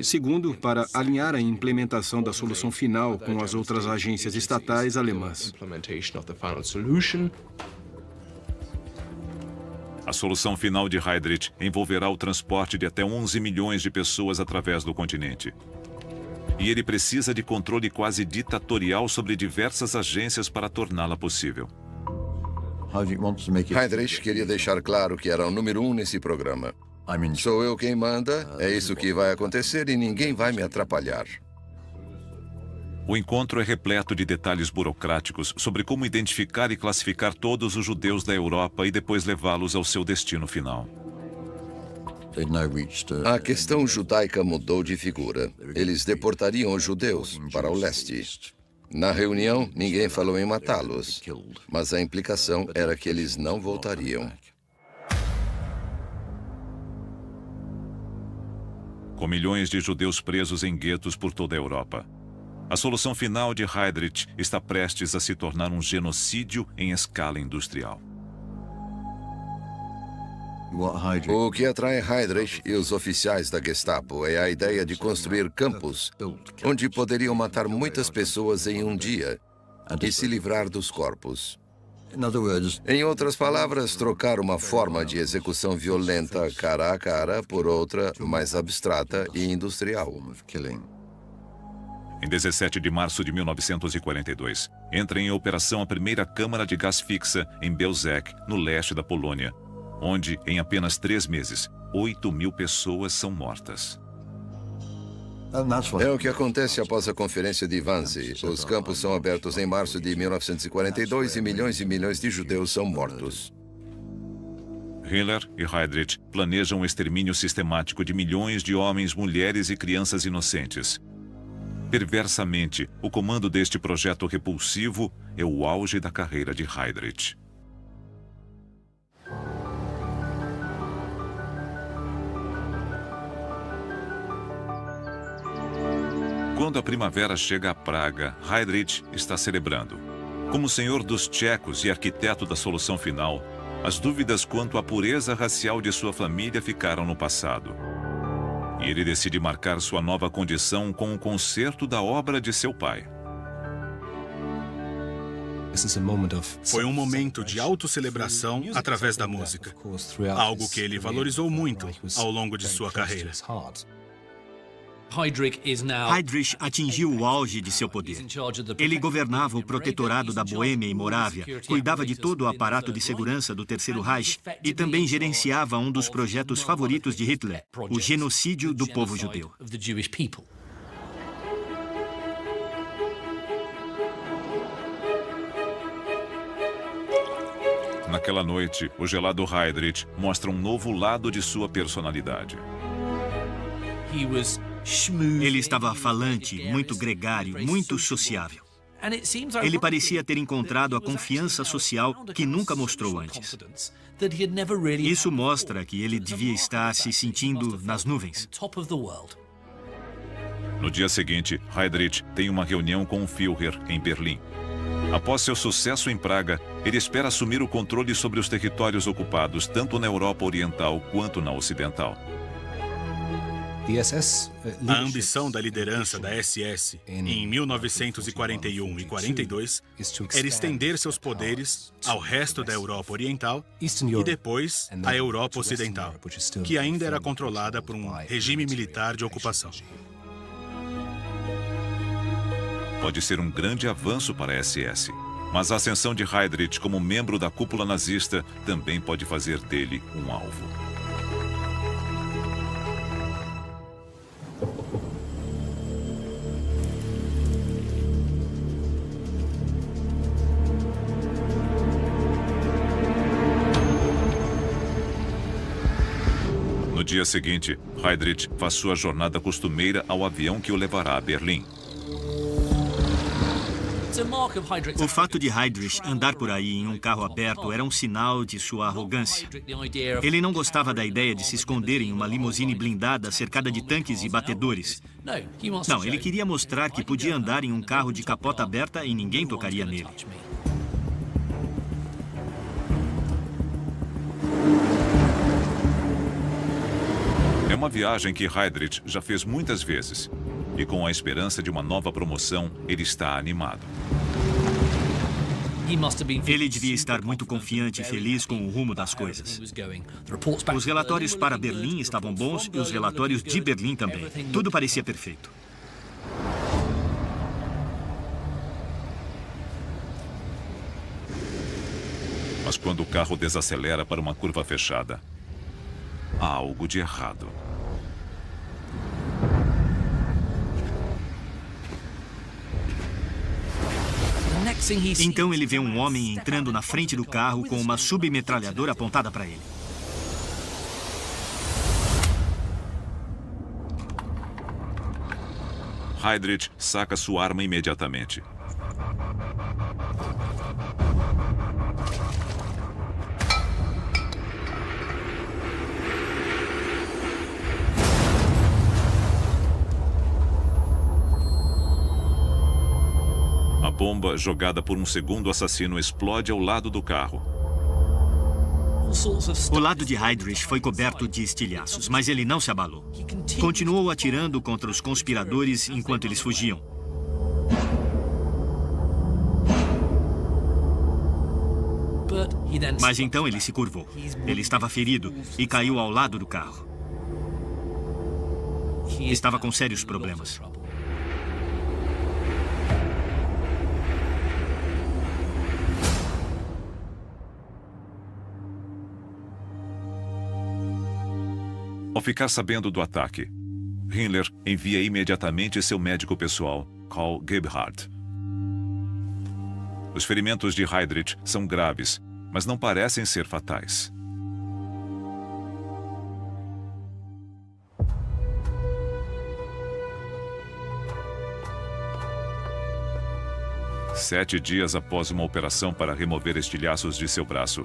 Segundo, para alinhar a implementação da solução final com as outras agências estatais alemãs. A solução final de Heydrich envolverá o transporte de até 11 milhões de pessoas através do continente. E ele precisa de controle quase ditatorial sobre diversas agências para torná-la possível. Heydrich queria deixar claro que era o número 1 nesse programa. Sou eu quem manda, é isso que vai acontecer e ninguém vai me atrapalhar. O encontro é repleto de detalhes burocráticos sobre como identificar e classificar todos os judeus da Europa e depois levá-los ao seu destino final. A questão judaica mudou de figura. Eles deportariam os judeus para o leste. Na reunião, ninguém falou em matá-los, mas a implicação era que eles não voltariam. Com milhões de judeus presos em guetos por toda a Europa, a solução final de Heydrich está prestes a se tornar um genocídio em escala industrial. O que atrai Heydrich e os oficiais da Gestapo é a ideia de construir campos onde poderiam matar muitas pessoas em um dia e se livrar dos corpos. Em outras palavras, trocar uma forma de execução violenta cara a cara por outra mais abstrata e industrial. Em 17 de março de 1942, entra em operação a primeira câmara de gás fixa em Belzec, no leste da Polônia, onde, em apenas 3 meses, 8.000 pessoas são mortas. É o que acontece após a Conferência de Wannsee. Os campos são abertos em março de 1942 e milhões de judeus são mortos. Himmler e Heydrich planejam o extermínio sistemático de milhões de homens, mulheres e crianças inocentes. Perversamente, o comando deste projeto repulsivo é o auge da carreira de Heydrich. Quando a primavera chega à Praga, Heydrich está celebrando. Como senhor dos tchecos e arquiteto da solução final, as dúvidas quanto à pureza racial de sua família ficaram no passado. E ele decide marcar sua nova condição com um concerto da obra de seu pai. Foi um momento de autocelebração através da música, algo que ele valorizou muito ao longo de sua carreira. Heydrich atingiu o auge de seu poder. Ele governava o protetorado da Boêmia e Morávia, cuidava de todo o aparato de segurança do Terceiro Reich e também gerenciava um dos projetos favoritos de Hitler, o genocídio do povo judeu. Naquela noite, o gelado Heydrich mostra um novo lado de sua personalidade. Ele estava falante, muito gregário, muito sociável. Ele parecia ter encontrado a confiança social que nunca mostrou antes. Isso mostra que ele devia estar se sentindo nas nuvens. No dia seguinte, Heydrich tem uma reunião com o Führer em Berlim. Após seu sucesso em Praga, ele espera assumir o controle sobre os territórios ocupados, tanto na Europa Oriental quanto na Ocidental. A ambição da liderança da SS em 1941 e 42 era estender seus poderes ao resto da Europa Oriental e depois à Europa Ocidental, que ainda era controlada por um regime militar de ocupação. Pode ser um grande avanço para a SS, mas a ascensão de Heydrich como membro da cúpula nazista também pode fazer dele um alvo. No dia seguinte, Heydrich faz sua jornada costumeira ao avião que o levará a Berlim. O fato de Heydrich andar por aí em um carro aberto era um sinal de sua arrogância. Ele não gostava da ideia de se esconder em uma limusine blindada cercada de tanques e batedores. Não, ele queria mostrar que podia andar em um carro de capota aberta e ninguém tocaria nele. É uma viagem que Heydrich já fez muitas vezes. E com a esperança de uma nova promoção, ele está animado. Ele devia estar muito confiante e feliz com o rumo das coisas. Os relatórios para Berlim estavam bons e os relatórios de Berlim também. Tudo parecia perfeito. Mas quando o carro desacelera para uma curva fechada, há algo de errado. Então ele vê um homem entrando na frente do carro com uma submetralhadora apontada para ele. Heydrich saca sua arma imediatamente. A bomba, jogada por um segundo assassino, explode ao lado do carro. O lado de Heydrich foi coberto de estilhaços, mas ele não se abalou. Continuou atirando contra os conspiradores enquanto eles fugiam. Mas então ele se curvou. Ele estava ferido e caiu ao lado do carro. Estava com sérios problemas. Ao ficar sabendo do ataque, Himmler envia imediatamente seu médico pessoal, Karl Gebhardt. Os ferimentos de Heydrich são graves, mas não parecem ser fatais. Sete dias após uma operação para remover estilhaços de seu braço,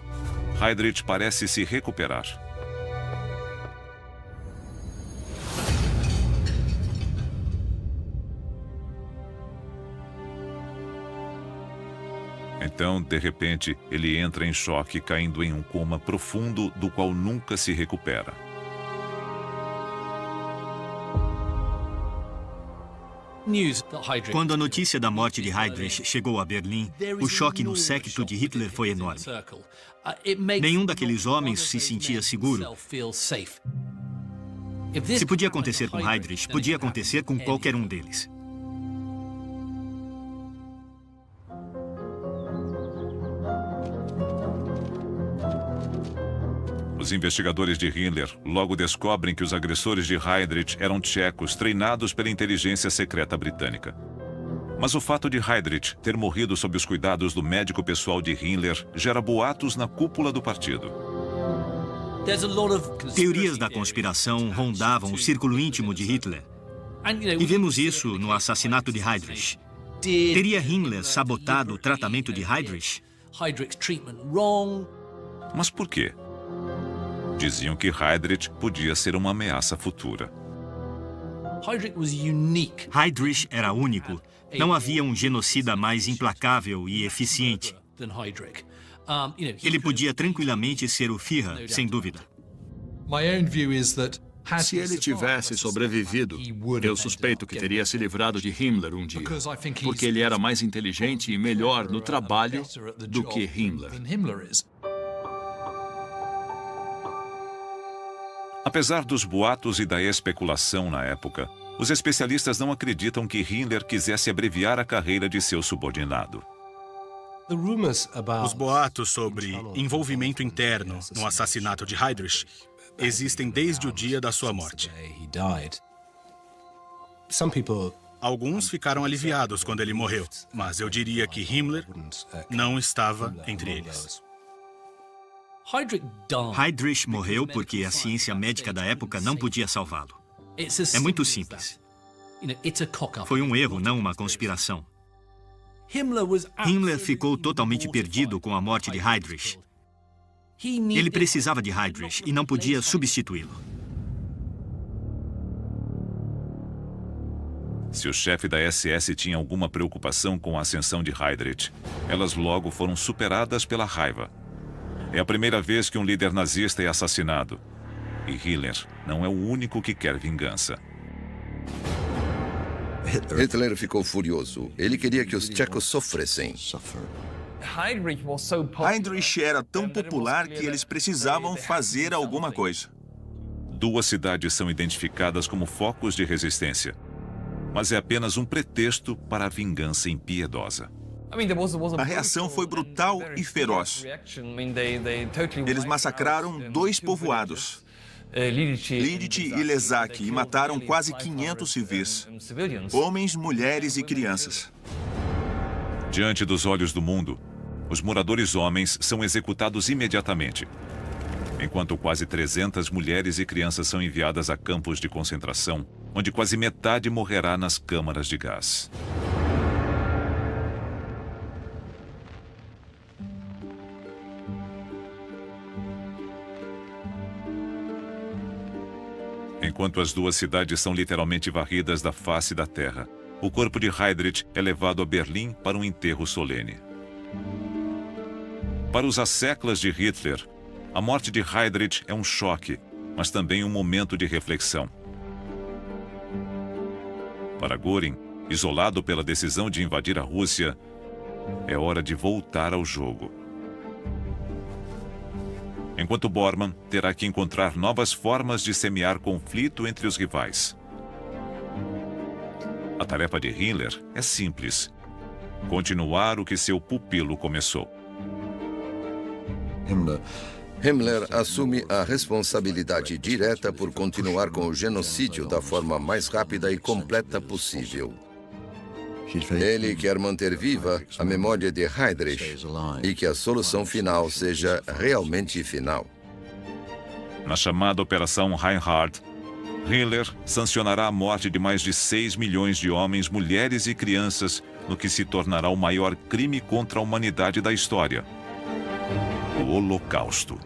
Heydrich parece se recuperar. Então, de repente, ele entra em choque, caindo em um coma profundo do qual nunca se recupera. Quando a notícia da morte de Heydrich chegou a Berlim, o choque no séquito de Hitler foi enorme. Nenhum daqueles homens se sentia seguro. Se podia acontecer com Heydrich, podia acontecer com qualquer um deles. Os investigadores de Himmler logo descobrem que os agressores de Heydrich eram tchecos treinados pela inteligência secreta britânica. Mas o fato de Heydrich ter morrido sob os cuidados do médico pessoal de Himmler gera boatos na cúpula do partido. Teorias da conspiração rondavam o círculo íntimo de Hitler. E vimos isso no assassinato de Heydrich. Teria Himmler sabotado o tratamento de Heydrich? Mas por quê? Diziam que Heydrich podia ser uma ameaça futura. Heydrich era único. Não havia um genocida mais implacável e eficiente. Ele podia tranquilamente ser o Führer, sem dúvida. Se ele tivesse sobrevivido, eu suspeito que teria se livrado de Himmler um dia, porque ele era mais inteligente e melhor no trabalho do que Himmler. Apesar dos boatos e da especulação na época, os especialistas não acreditam que Himmler quisesse abreviar a carreira de seu subordinado. Os boatos sobre envolvimento interno no assassinato de Heydrich existem desde o dia da sua morte. Alguns ficaram aliviados quando ele morreu, mas eu diria que Himmler não estava entre eles. Heydrich morreu porque a ciência médica da época não podia salvá-lo. É muito simples. Foi um erro, não uma conspiração. Himmler ficou totalmente perdido com a morte de Heydrich. Ele precisava de Heydrich e não podia substituí-lo. Se o chefe da SS tinha alguma preocupação com a ascensão de Heydrich, elas logo foram superadas pela raiva. É a primeira vez que um líder nazista é assassinado. E Hitler não é o único que quer vingança. Hitler ficou furioso. Ele queria que os tchecos sofressem. Heydrich era tão popular que eles precisavam fazer alguma coisa. Duas cidades são identificadas como focos de resistência. Mas é apenas um pretexto para a vingança impiedosa. A reação foi brutal e feroz. Eles massacraram 2 povoados, Lidice e Ležák, e mataram quase 500 civis, homens, mulheres e crianças. Diante dos olhos do mundo, os moradores homens são executados imediatamente, enquanto quase 300 mulheres e crianças são enviadas a campos de concentração, onde quase metade morrerá nas câmaras de gás. Enquanto as duas cidades são literalmente varridas da face da terra, o corpo de Heydrich é levado a Berlim para um enterro solene. Para os asseclas de Hitler, a morte de Heydrich é um choque, mas também um momento de reflexão. Para Göring, isolado pela decisão de invadir a Rússia, é hora de voltar ao jogo. Enquanto Bormann terá que encontrar novas formas de semear conflito entre os rivais. A tarefa de Himmler é simples: continuar o que seu pupilo começou. Himmler assume a responsabilidade direta por continuar com o genocídio da forma mais rápida e completa possível. Ele quer manter viva a memória de Heydrich e que a solução final seja realmente final. Na chamada Operação Reinhard, Himmler sancionará a morte de mais de 6 milhões de homens, mulheres e crianças, no que se tornará o maior crime contra a humanidade da história: o Holocausto.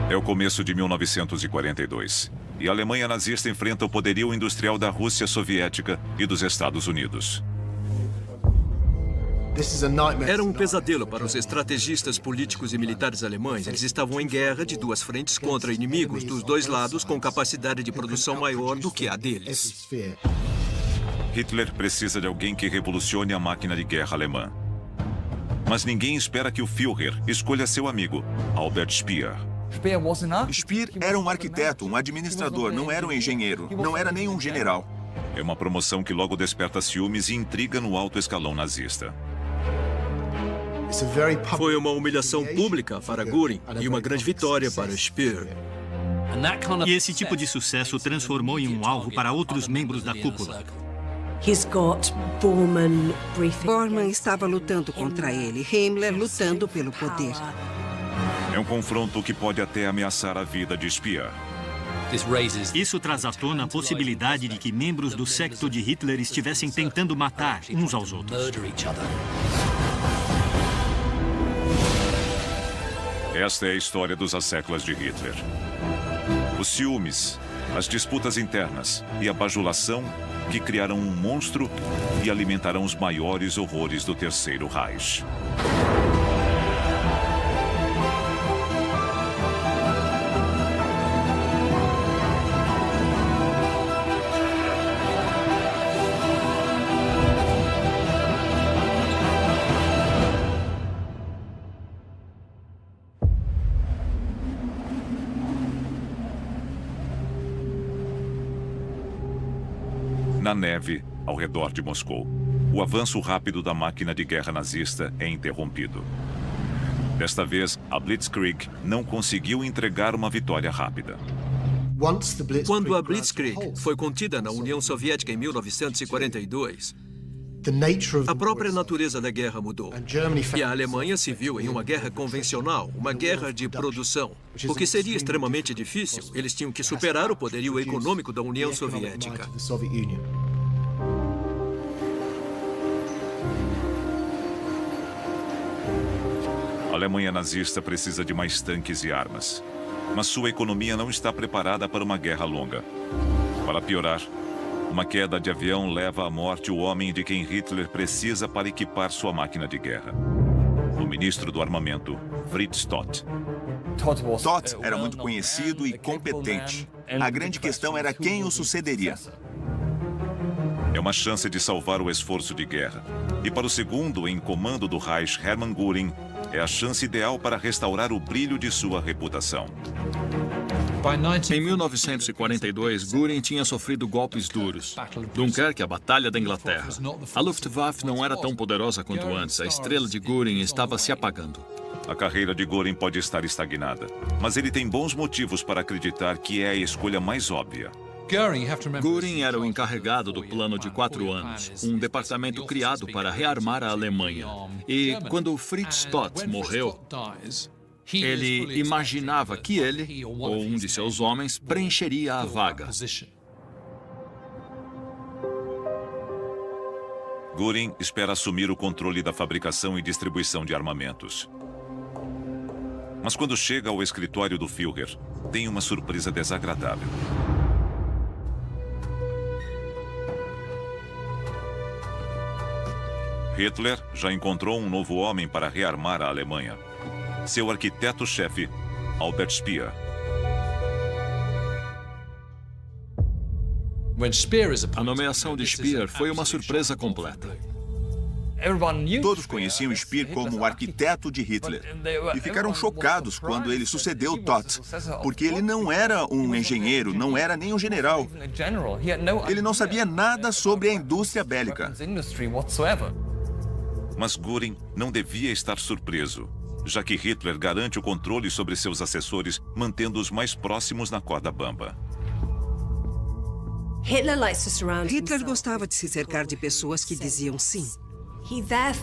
É o começo de 1942, e a Alemanha nazista enfrenta o poderio industrial da Rússia soviética e dos Estados Unidos. Era um pesadelo para os estrategistas políticos e militares alemães. Eles estavam em guerra de duas frentes contra inimigos dos dois lados com capacidade de produção maior do que a deles. Hitler precisa de alguém que revolucione a máquina de guerra alemã. Mas ninguém espera que o Führer escolha seu amigo, Albert Speer. Speer era um arquiteto, um administrador, não era um engenheiro, não era nem um general. É uma promoção que logo desperta ciúmes e intriga no alto escalão nazista. Foi uma humilhação pública para Göring e uma grande vitória para Speer. E esse tipo de sucesso transformou em um alvo para outros membros da cúpula. Bormann estava lutando contra ele, Himmler lutando pelo poder. É um confronto que pode até ameaçar a vida de Speer. Isso traz à tona a possibilidade de que membros do séquito de Hitler estivessem tentando matar uns aos outros. Esta é a história dos asseclas de Hitler. Os ciúmes, as disputas internas e a bajulação que criarão um monstro e alimentarão os maiores horrores do Terceiro Reich. Na neve, ao redor de Moscou, o avanço rápido da máquina de guerra nazista é interrompido. Desta vez, a Blitzkrieg não conseguiu entregar uma vitória rápida. Quando a Blitzkrieg foi contida na União Soviética em 1942, a própria natureza da guerra mudou. E a Alemanha se viu em uma guerra convencional, uma guerra de produção. O que seria extremamente difícil, eles tinham que superar o poderio econômico da União Soviética. A Alemanha nazista precisa de mais tanques e armas. mas sua economia não está preparada para uma guerra longa. Para piorar, uma queda de avião leva à morte o homem de quem Hitler precisa para equipar sua máquina de guerra. O ministro do armamento, Fritz Todt. Todt era muito conhecido e competente. A grande questão era quem o sucederia. É uma chance de salvar o esforço de guerra. E para o segundo em comando do Reich, Hermann Göring, é a chance ideal para restaurar o brilho de sua reputação. Em 1942, Göring tinha sofrido golpes duros. Dunkerque, a Batalha da Inglaterra. A Luftwaffe não era tão poderosa quanto antes. A estrela de Göring estava se apagando. A carreira de Göring pode estar estagnada, mas ele tem bons motivos para acreditar que é a escolha mais óbvia. Göring era o encarregado do plano de 4 anos, um departamento criado para rearmar a Alemanha. E quando Fritz Todt morreu, ele imaginava que ele, ou um de seus homens, preencheria a vaga. Göring espera assumir o controle da fabricação e distribuição de armamentos. Mas quando chega ao escritório do Führer, tem uma surpresa desagradável. Hitler já encontrou um novo homem para rearmar a Alemanha. Seu arquiteto-chefe, Albert Speer. A nomeação de Speer foi uma surpresa completa. Todos conheciam Speer como o arquiteto de Hitler e ficaram chocados quando ele sucedeu Todt, porque ele não era um engenheiro, não era nem um general. Ele não sabia nada sobre a indústria bélica. Mas Göring não devia estar surpreso, já que Hitler garante o controle sobre seus assessores, mantendo-os mais próximos na corda bamba. Hitler gostava de se cercar de pessoas que diziam sim.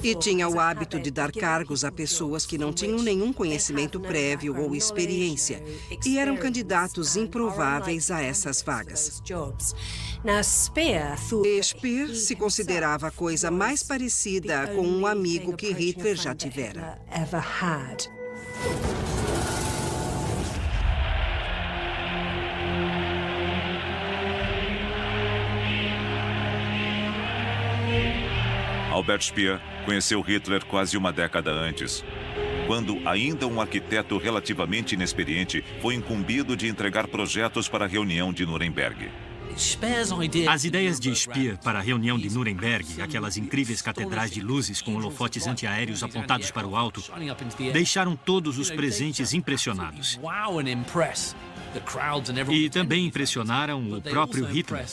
E tinha o hábito de dar cargos a pessoas que não tinham nenhum conhecimento prévio ou experiência e eram candidatos improváveis a essas vagas. Speer se considerava a coisa mais parecida com um amigo que Hitler já tivera. Albert Speer conheceu Hitler quase uma década antes, quando ainda um arquiteto relativamente inexperiente foi incumbido de entregar projetos para a reunião de Nuremberg. As ideias de Speer para a reunião de Nuremberg, aquelas incríveis catedrais de luzes com holofotes antiaéreos apontados para o alto, deixaram todos os presentes impressionados. E também impressionaram o próprio Hitler.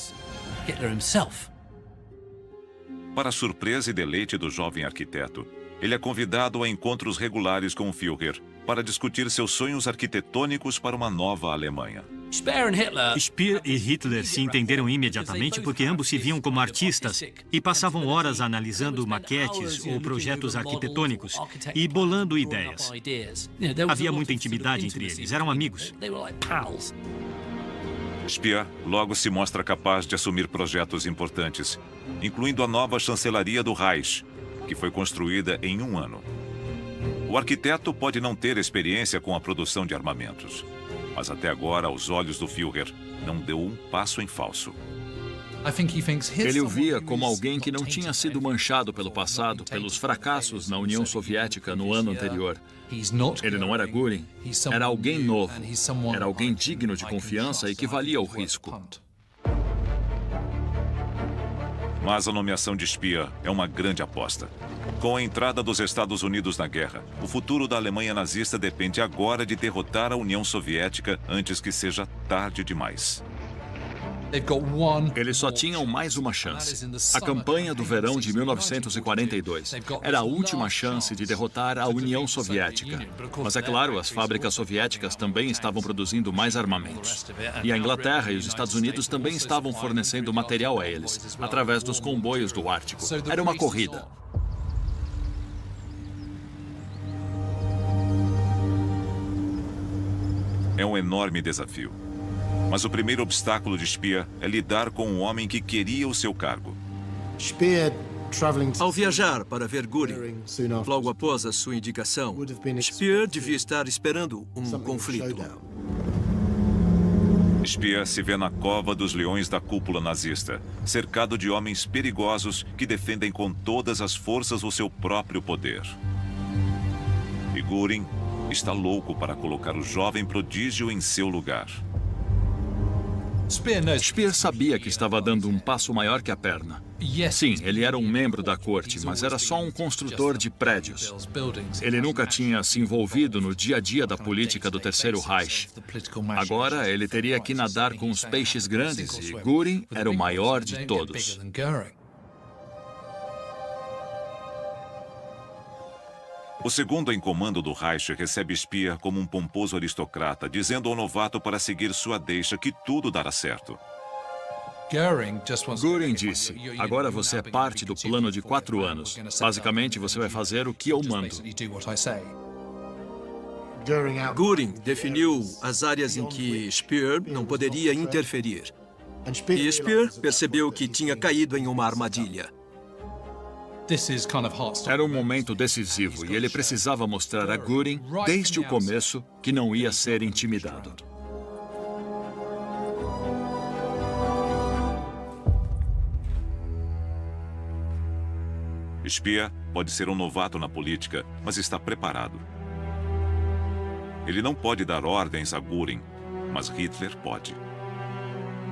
Para surpresa e deleite do jovem arquiteto, ele é convidado a encontros regulares com o Führer para discutir seus sonhos arquitetônicos para uma nova Alemanha. Speer e Hitler se entenderam imediatamente porque ambos se viam como artistas e passavam horas analisando maquetes ou projetos arquitetônicos e bolando ideias. Havia muita intimidade entre eles, eram amigos. Speer logo se mostra capaz de assumir projetos importantes, incluindo a nova chancelaria do Reich, que foi construída em 1 ano. O arquiteto pode não ter experiência com a produção de armamentos, mas até agora, aos olhos do Führer, não deu um passo em falso. Ele o via como alguém que não tinha sido manchado pelo passado, pelos fracassos na União Soviética no ano anterior. Ele não era Göring, era alguém novo, era alguém digno de confiança e que valia o risco. Mas a nomeação de Speer é uma grande aposta. Com a entrada dos Estados Unidos na guerra, o futuro da Alemanha nazista depende agora de derrotar a União Soviética antes que seja tarde demais. Eles só tinham mais uma chance. A campanha do verão de 1942 era a última chance de derrotar a União Soviética. Mas é claro, as fábricas soviéticas também estavam produzindo mais armamentos. E a Inglaterra e os Estados Unidos também estavam fornecendo material a eles, através dos comboios do Ártico. Era uma corrida. É um enorme desafio. Mas o primeiro obstáculo de Speer é lidar com um homem que queria o seu cargo. Ao viajar para ver Göring, logo após a sua indicação, Speer devia estar esperando um conflito. Speer se vê na cova dos leões da cúpula nazista, cercado de homens perigosos que defendem com todas as forças o seu próprio poder. E Göring está louco para colocar o jovem prodígio em seu lugar. Speer sabia que estava dando um passo maior que a perna. Sim, ele era um membro da corte, mas era só um construtor de prédios. Ele nunca tinha se envolvido no dia a dia da política do Terceiro Reich. Agora, ele teria que nadar com os peixes grandes e Göring era o maior de todos. O segundo em comando do Reich recebe Speer como um pomposo aristocrata, dizendo ao novato para seguir sua deixa que tudo dará certo. Göring disse, agora você é parte do plano de 4 anos. Basicamente, você vai fazer o que eu mando. Göring definiu as áreas em que Speer não poderia interferir. E Speer percebeu que tinha caído em uma armadilha. Era um momento decisivo e ele precisava mostrar a Göring, desde o começo, que não ia ser intimidado. Speer pode ser um novato na política, mas está preparado. Ele não pode dar ordens a Göring, mas Hitler pode.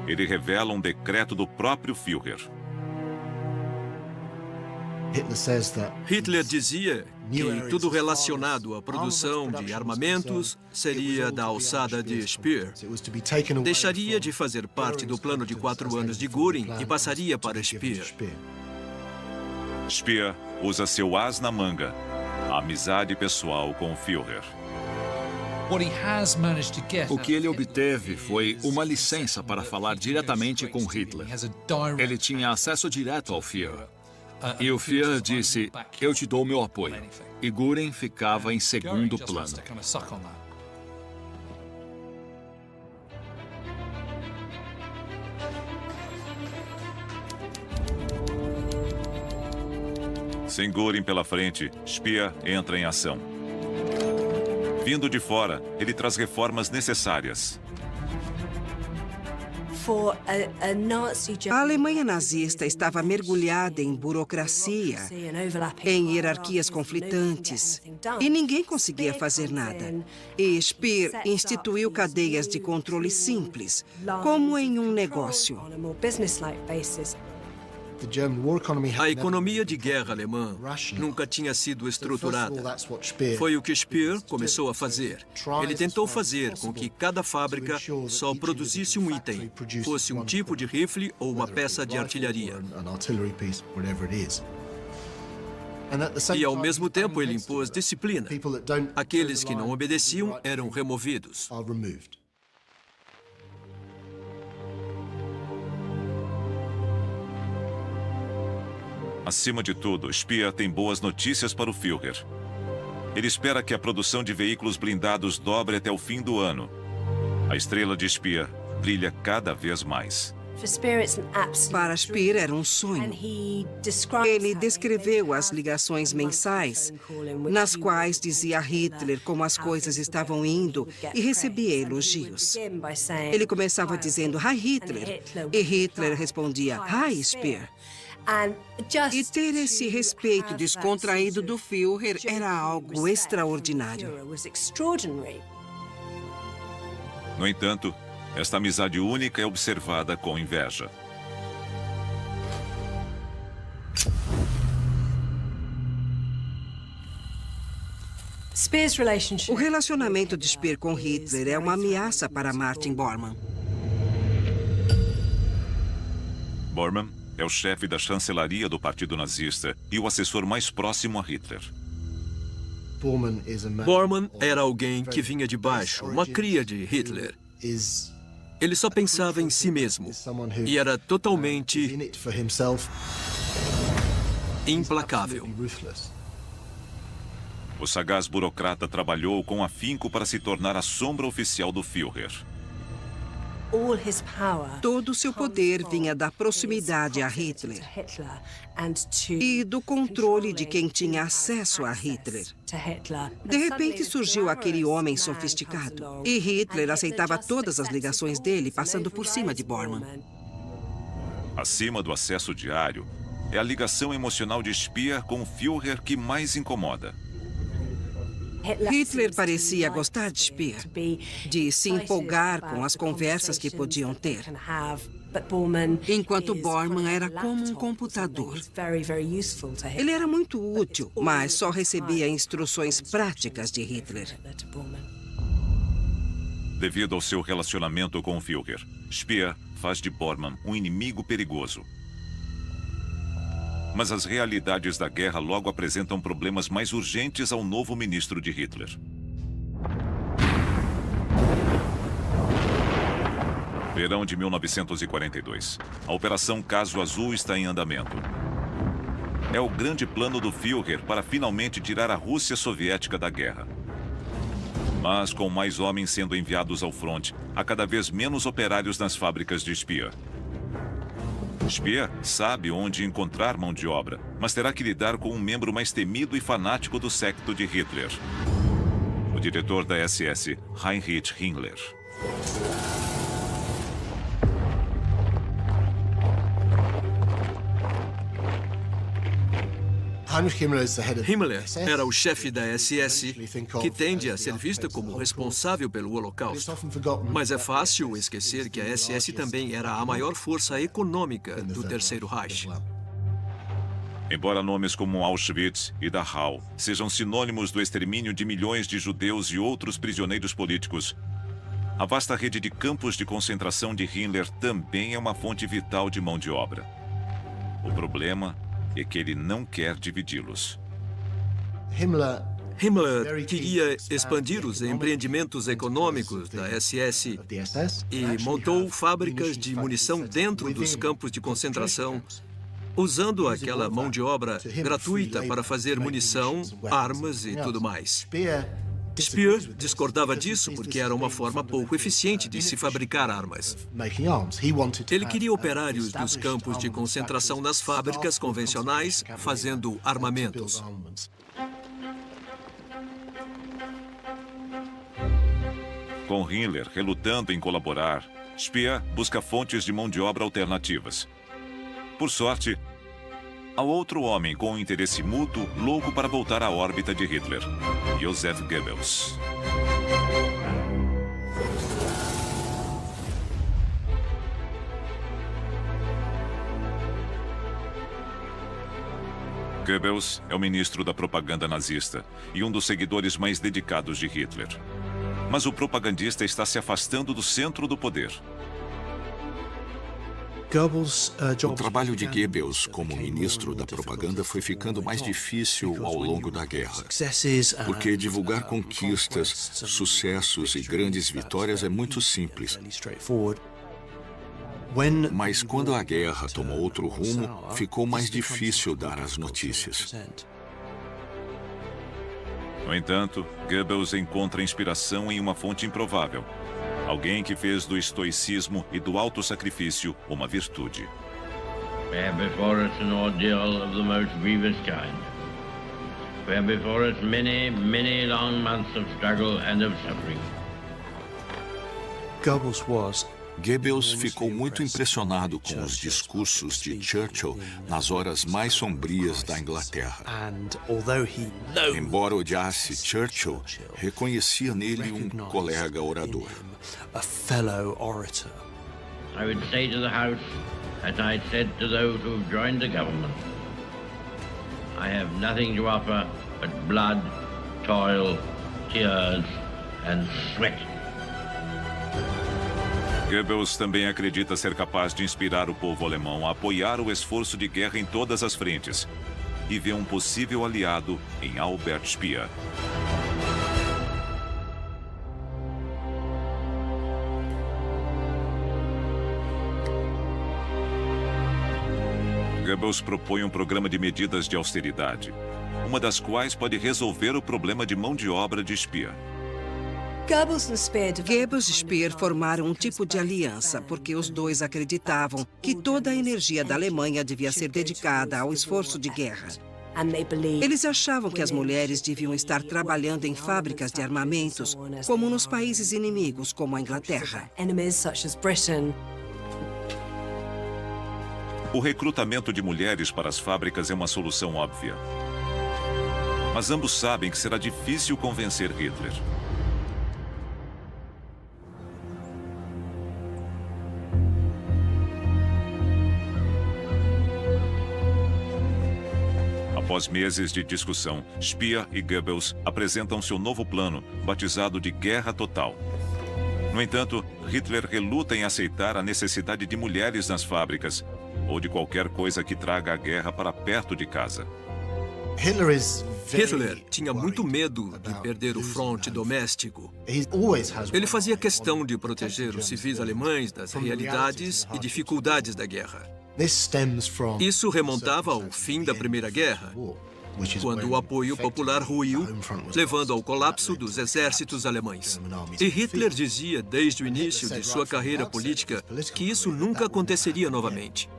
Ele revela um decreto do próprio Führer. Hitler dizia que tudo relacionado à produção de armamentos seria da alçada de Speer. Deixaria de fazer parte do plano de 4 anos de Göring e passaria para Speer. Speer usa seu as na manga, a amizade pessoal com o Führer. O que ele obteve foi uma licença para falar diretamente com Hitler. Ele tinha acesso direto ao Führer. E o Führer disse, eu te dou meu apoio. E Göring ficava em segundo plano. Sem Göring pela frente, Speer entra em ação. Vindo de fora, ele traz reformas necessárias. A Alemanha nazista estava mergulhada em burocracia, em hierarquias conflitantes, e ninguém conseguia fazer nada. E Speer instituiu cadeias de controle simples, como em um negócio. A economia de guerra alemã nunca tinha sido estruturada. Foi o que Speer começou a fazer. Ele tentou fazer com que cada fábrica só produzisse um item, fosse um tipo de rifle ou uma peça de artilharia. E, ao mesmo tempo, ele impôs disciplina. Aqueles que não obedeciam eram removidos. Acima de tudo, Speer tem boas notícias para o Führer. Ele espera que a produção de veículos blindados dobre até o fim do ano. A estrela de Speer brilha cada vez mais. Para Speer era um sonho. Ele descreveu as ligações mensais, nas quais dizia a Hitler como as coisas estavam indo e recebia elogios. Ele começava dizendo, "Hi, Hitler", e Hitler respondia, "Hi, Speer". E ter esse respeito descontraído do Führer era algo extraordinário. No entanto, esta amizade única é observada com inveja. O relacionamento de Speer com Hitler é uma ameaça para Martin Bormann. Bormann é o chefe da chancelaria do Partido Nazista e o assessor mais próximo a Hitler. Bormann era alguém que vinha de baixo, uma cria de Hitler. Ele só pensava em si mesmo e era totalmente implacável. O sagaz burocrata trabalhou com afinco para se tornar a sombra oficial do Führer. Todo o seu poder vinha da proximidade a Hitler e do controle de quem tinha acesso a Hitler. De repente surgiu aquele homem sofisticado e Hitler aceitava todas as ligações dele, passando por cima de Bormann. Acima do acesso diário, é a ligação emocional de Speer com o Führer que mais incomoda. Hitler parecia gostar de Speer, de se empolgar com as conversas que podiam ter, enquanto Bormann era como um computador. Ele era muito útil, mas só recebia instruções práticas de Hitler. Devido ao seu relacionamento com o Führer, Speer faz de Bormann um inimigo perigoso. Mas as realidades da guerra logo apresentam problemas mais urgentes ao novo ministro de Hitler. Verão de 1942. A Operação Caso Azul está em andamento. É o grande plano do Führer para finalmente tirar a Rússia soviética da guerra. Mas com mais homens sendo enviados ao fronte, há cada vez menos operários nas fábricas de Speer. Speer sabe onde encontrar mão de obra, mas terá que lidar com um membro mais temido e fanático do séquito de Hitler. O diretor da SS, Heinrich Himmler. Himmler era o chefe da SS, que tende a ser vista como responsável pelo Holocausto. Mas é fácil esquecer que a SS também era a maior força econômica do Terceiro Reich. Embora nomes como Auschwitz e Dachau sejam sinônimos do extermínio de milhões de judeus e outros prisioneiros políticos, a vasta rede de campos de concentração de Himmler também é uma fonte vital de mão de obra. O problema é que ele não quer dividi-los. Himmler queria expandir os empreendimentos econômicos da SS e montou fábricas de munição dentro dos campos de concentração, usando aquela mão de obra gratuita para fazer munição, armas e tudo mais. Speer discordava disso porque era uma forma pouco eficiente de se fabricar armas. Ele queria operários dos campos de concentração nas fábricas convencionais, fazendo armamentos. Com Himmler relutando em colaborar, Speer busca fontes de mão de obra alternativas. Por sorte, há outro homem com um interesse mútuo louco para voltar à órbita de Hitler, Joseph Goebbels. Goebbels é o ministro da propaganda nazista e um dos seguidores mais dedicados de Hitler. Mas o propagandista está se afastando do centro do poder. O trabalho de Goebbels como ministro da propaganda foi ficando mais difícil ao longo da guerra, porque divulgar conquistas, sucessos e grandes vitórias é muito simples. Mas quando a guerra tomou outro rumo, ficou mais difícil dar as notícias. No entanto, Goebbels encontra inspiração em uma fonte improvável. Alguém que fez do estoicismo e do autossacrifício uma virtude. We have before us an ordeal of the most grievous kind. We have before us many, many long months of struggle and of suffering. Goebbels ficou muito impressionado com os discursos de Churchill nas horas mais sombrias da Inglaterra. Embora odiasse Churchill, reconhecia nele um colega orador. I would say to the House, as I said to those who have joined the government, I have nothing to offer but blood, toil, tears and sweat. Goebbels também acredita ser capaz de inspirar o povo alemão a apoiar o esforço de guerra em todas as frentes e vê um possível aliado em Albert Speer. Goebbels propõe um programa de medidas de austeridade, uma das quais pode resolver o problema de mão de obra de Speer. Goebbels e Speer formaram um tipo de aliança, porque os dois acreditavam que toda a energia da Alemanha devia ser dedicada ao esforço de guerra. Eles achavam que as mulheres deviam estar trabalhando em fábricas de armamentos, como nos países inimigos, como a Inglaterra. O recrutamento de mulheres para as fábricas é uma solução óbvia. Mas ambos sabem que será difícil convencer Hitler. Após meses de discussão, Speer e Goebbels apresentam seu novo plano, batizado de Guerra Total. No entanto, Hitler reluta em aceitar a necessidade de mulheres nas fábricas ou de qualquer coisa que traga a guerra para perto de casa. Hitler tinha muito medo de perder o fronte doméstico. Ele fazia questão de proteger os civis alemães das realidades e dificuldades da guerra. Isso remontava ao fim da Primeira Guerra, quando o apoio popular ruiu, levando ao colapso dos exércitos alemães. E Hitler dizia desde o início de sua carreira política que isso nunca aconteceria novamente.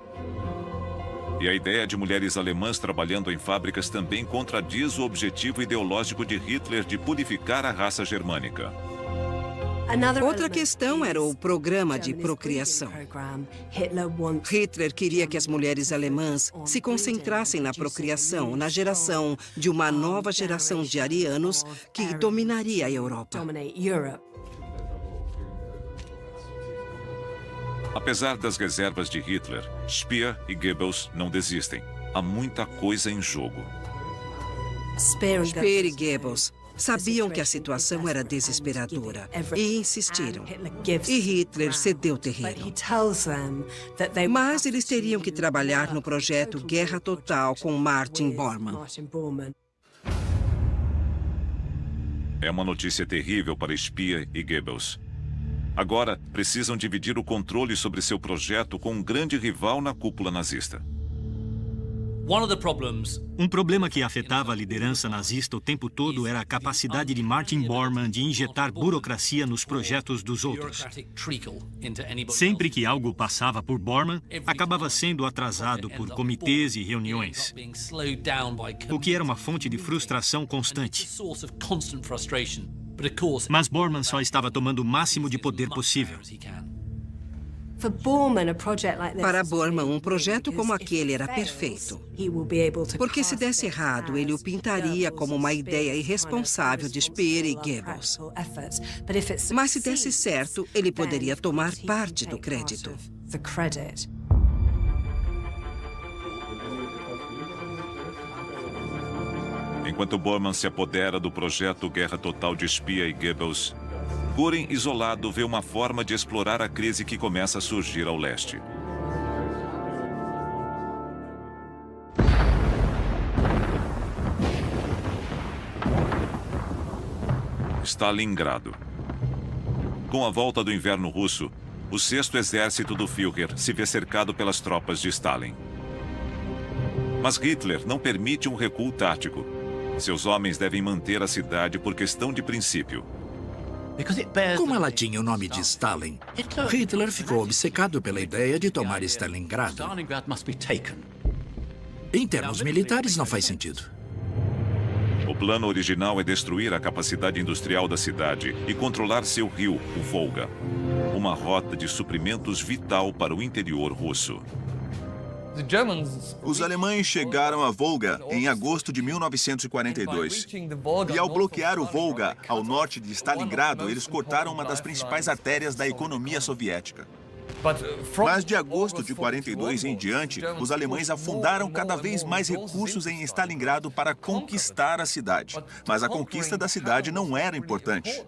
E a ideia de mulheres alemãs trabalhando em fábricas também contradiz o objetivo ideológico de Hitler de purificar a raça germânica. Outra questão era o programa de procriação. Hitler queria que as mulheres alemãs se concentrassem na procriação, na geração de uma nova geração de arianos que dominaria a Europa. Apesar das reservas de Hitler, Speer e Goebbels não desistem. Há muita coisa em jogo. Speer e Goebbels sabiam que a situação era desesperadora e insistiram. E Hitler cedeu terreno. Mas eles teriam que trabalhar no projeto Guerra Total com Martin Bormann. É uma notícia terrível para Speer e Goebbels. Agora, precisam dividir o controle sobre seu projeto com um grande rival na cúpula nazista. Um problema que afetava a liderança nazista o tempo todo era a capacidade de Martin Bormann de injetar burocracia nos projetos dos outros. Sempre que algo passava por Bormann, acabava sendo atrasado por comitês e reuniões, o que era uma fonte de frustração constante. Mas Bormann só estava tomando o máximo de poder possível. Para Bormann, um projeto como aquele era perfeito. Porque se desse errado, ele o pintaria como uma ideia irresponsável de Speer e Goebbels. Mas se desse certo, ele poderia tomar parte do crédito. Enquanto Bormann se apodera do projeto Guerra Total de Speer e Goebbels, Göring, isolado, vê uma forma de explorar a crise que começa a surgir ao leste. Stalingrado. Com a volta do inverno russo, o 6º Exército do Führer se vê cercado pelas tropas de Stalin. Mas Hitler não permite um recuo tático. Seus homens devem manter a cidade por questão de princípio. Como ela tinha o nome de Stalin, Hitler ficou obcecado pela ideia de tomar Stalingrado. Em termos militares, não faz sentido. O plano original é destruir a capacidade industrial da cidade e controlar seu rio, o Volga, uma rota de suprimentos vital para o interior russo. Os alemães chegaram a Volga em agosto de 1942. E ao bloquear o Volga ao norte de Stalingrado, eles cortaram uma das principais artérias da economia soviética. Mas de agosto de 42 em diante, os alemães afundaram cada vez mais recursos em Stalingrado para conquistar a cidade. Mas a conquista da cidade não era importante.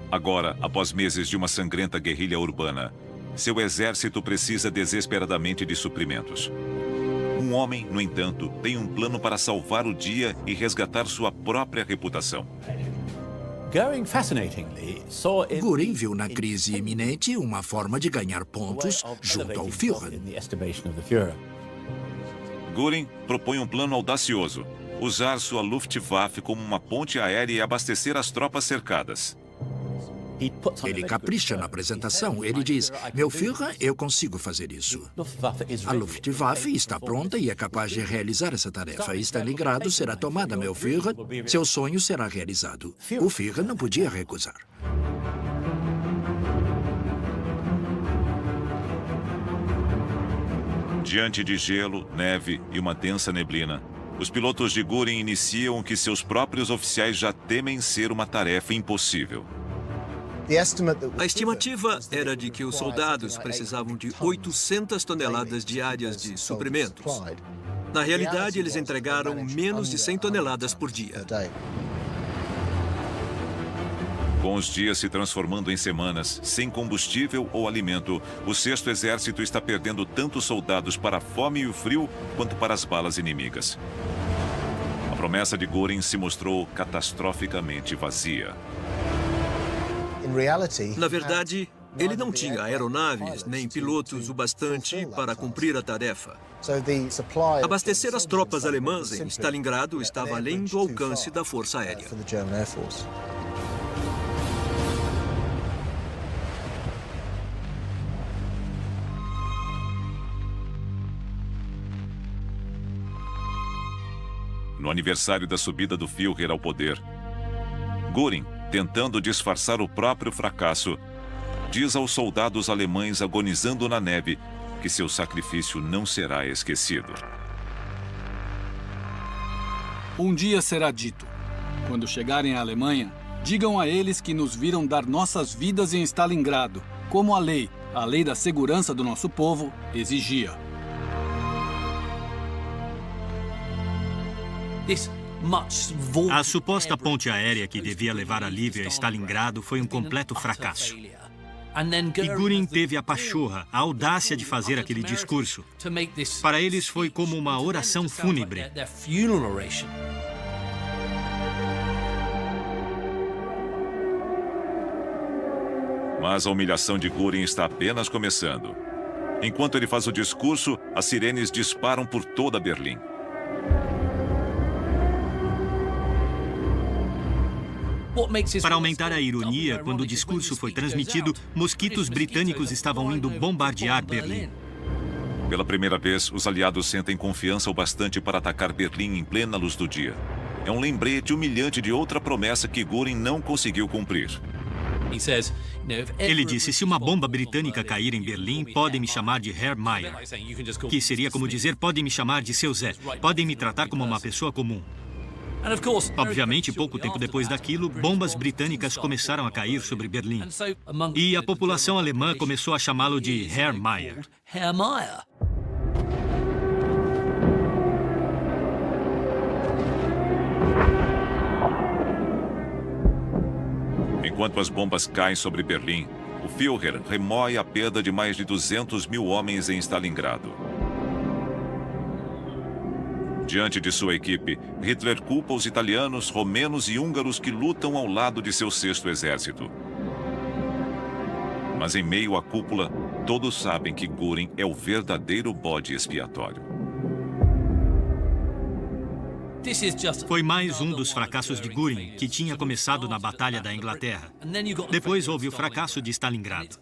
Agora, após meses de uma sangrenta guerrilha urbana, seu exército precisa desesperadamente de suprimentos. Um homem, no entanto, tem um plano para salvar o dia e resgatar sua própria reputação. Göring viu na crise iminente uma forma de ganhar pontos junto ao Führer. Göring propõe um plano audacioso: usar sua Luftwaffe como uma ponte aérea e abastecer as tropas cercadas. Ele capricha na apresentação. Ele diz, meu Führer, eu consigo fazer isso. A Luftwaffe está pronta e é capaz de realizar essa tarefa. Stalingrado será tomada, meu Führer. Seu sonho será realizado. O Führer não podia recusar. Diante de gelo, neve e uma densa neblina, os pilotos de Göring iniciam o que seus próprios oficiais já temem ser uma tarefa impossível. A estimativa era de que os soldados precisavam de 800 toneladas diárias de suprimentos. Na realidade, eles entregaram menos de 100 toneladas por dia. Com os dias se transformando em semanas, sem combustível ou alimento, o 6º Exército está perdendo tanto soldados para a fome e o frio quanto para as balas inimigas. A promessa de Göring se mostrou catastroficamente vazia. Na verdade, ele não tinha aeronaves nem pilotos o bastante para cumprir a tarefa. Abastecer as tropas alemãs em Stalingrado estava além do alcance da Força Aérea. No aniversário da subida do Führer ao poder, Göring, tentando disfarçar o próprio fracasso, diz aos soldados alemães agonizando na neve que seu sacrifício não será esquecido. Um dia será dito. Quando chegarem à Alemanha, digam a eles que nos viram dar nossas vidas em Stalingrado, como a lei da segurança do nosso povo, exigia. A suposta ponte aérea que devia levar alívio a Stalingrado foi um completo fracasso. E Göring teve a pachorra, a audácia de fazer aquele discurso. Para eles foi como uma oração fúnebre. Mas a humilhação de Göring está apenas começando. Enquanto ele faz o discurso, as sirenes disparam por toda Berlim. Para aumentar a ironia, quando o discurso foi transmitido, mosquitos britânicos estavam indo bombardear Berlim. Pela primeira vez, os aliados sentem confiança o bastante para atacar Berlim em plena luz do dia. É um lembrete humilhante de outra promessa que Göring não conseguiu cumprir. Ele disse, se uma bomba britânica cair em Berlim, podem me chamar de Herr Mayer, que seria como dizer, podem me chamar de seu Zé, podem me tratar como uma pessoa comum. Obviamente, pouco tempo depois daquilo, bombas britânicas começaram a cair sobre Berlim. E a população alemã começou a chamá-lo de Herr Mayer. Enquanto as bombas caem sobre Berlim, o Führer remoe a perda de mais de 200 mil homens em Stalingrado. Diante de sua equipe, Hitler culpa os italianos, romenos e húngaros que lutam ao lado de seu 6º Exército. Mas em meio à cúpula, todos sabem que Göring é o verdadeiro bode expiatório. Foi mais um dos fracassos de Göring, que tinha começado na Batalha da Inglaterra. Depois houve o fracasso de Stalingrado.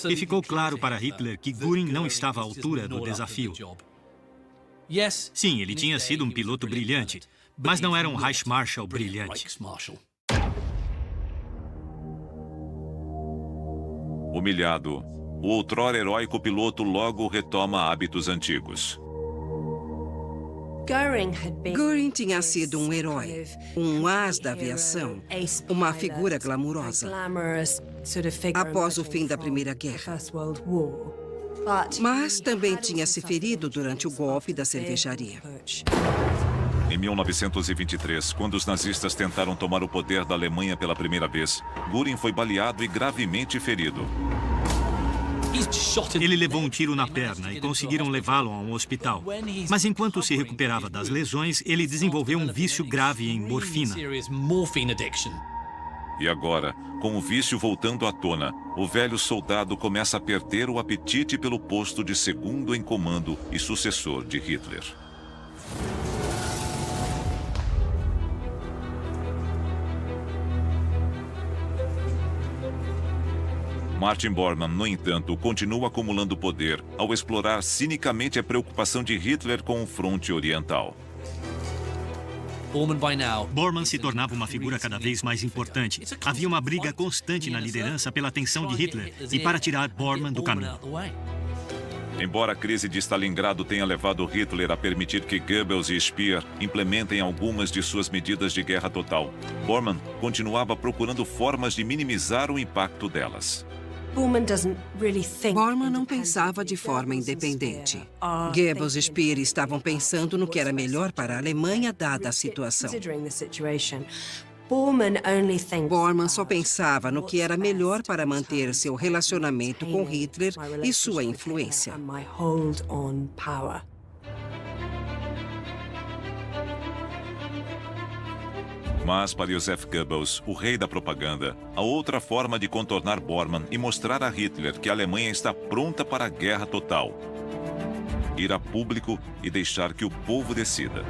E ficou claro para Hitler que Göring não estava à altura do desafio. Sim, ele tinha sido um piloto brilhante, mas não era um Reichsmarschall brilhante. Humilhado, o outrora heróico piloto logo retoma hábitos antigos. Göring tinha sido um herói, um as da aviação, uma figura glamurosa. Após o fim da Primeira Guerra. Mas também tinha se ferido durante o golpe da cervejaria. Em 1923, quando os nazistas tentaram tomar o poder da Alemanha pela primeira vez, Göring foi baleado e gravemente ferido. Ele levou um tiro na perna e conseguiram levá-lo a um hospital. Mas enquanto se recuperava das lesões, ele desenvolveu um vício grave em morfina. E agora, com o vício voltando à tona, o velho soldado começa a perder o apetite pelo posto de segundo em comando e sucessor de Hitler. Martin Bormann, no entanto, continua acumulando poder ao explorar cinicamente a preocupação de Hitler com o fronte oriental. Bormann se tornava uma figura cada vez mais importante. Havia uma briga constante na liderança pela atenção de Hitler e para tirar Bormann do caminho. Embora a crise de Stalingrado tenha levado Hitler a permitir que Goebbels e Speer implementem algumas de suas medidas de guerra total, Bormann continuava procurando formas de minimizar o impacto delas. Bormann não pensava de forma independente. Goebbels e Speer estavam pensando no que era melhor para a Alemanha, dada a situação. Bormann só pensava no que era melhor para manter seu relacionamento com Hitler e sua influência. Mas, para Joseph Goebbels, o rei da propaganda, há outra forma de contornar Bormann e mostrar a Hitler que a Alemanha está pronta para a guerra total. Ir a público e deixar que o povo decida.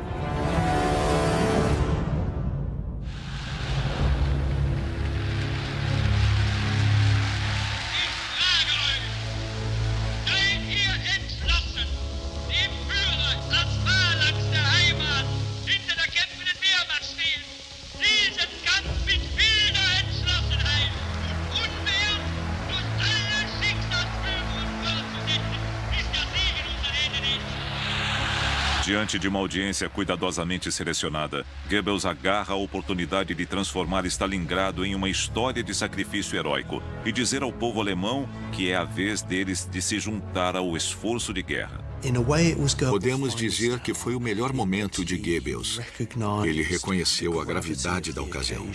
Diante de uma audiência cuidadosamente selecionada, Goebbels agarra a oportunidade de transformar Stalingrado em uma história de sacrifício heróico e dizer ao povo alemão que é a vez deles de se juntar ao esforço de guerra. Podemos dizer que foi o melhor momento de Goebbels. Ele reconheceu a gravidade da ocasião.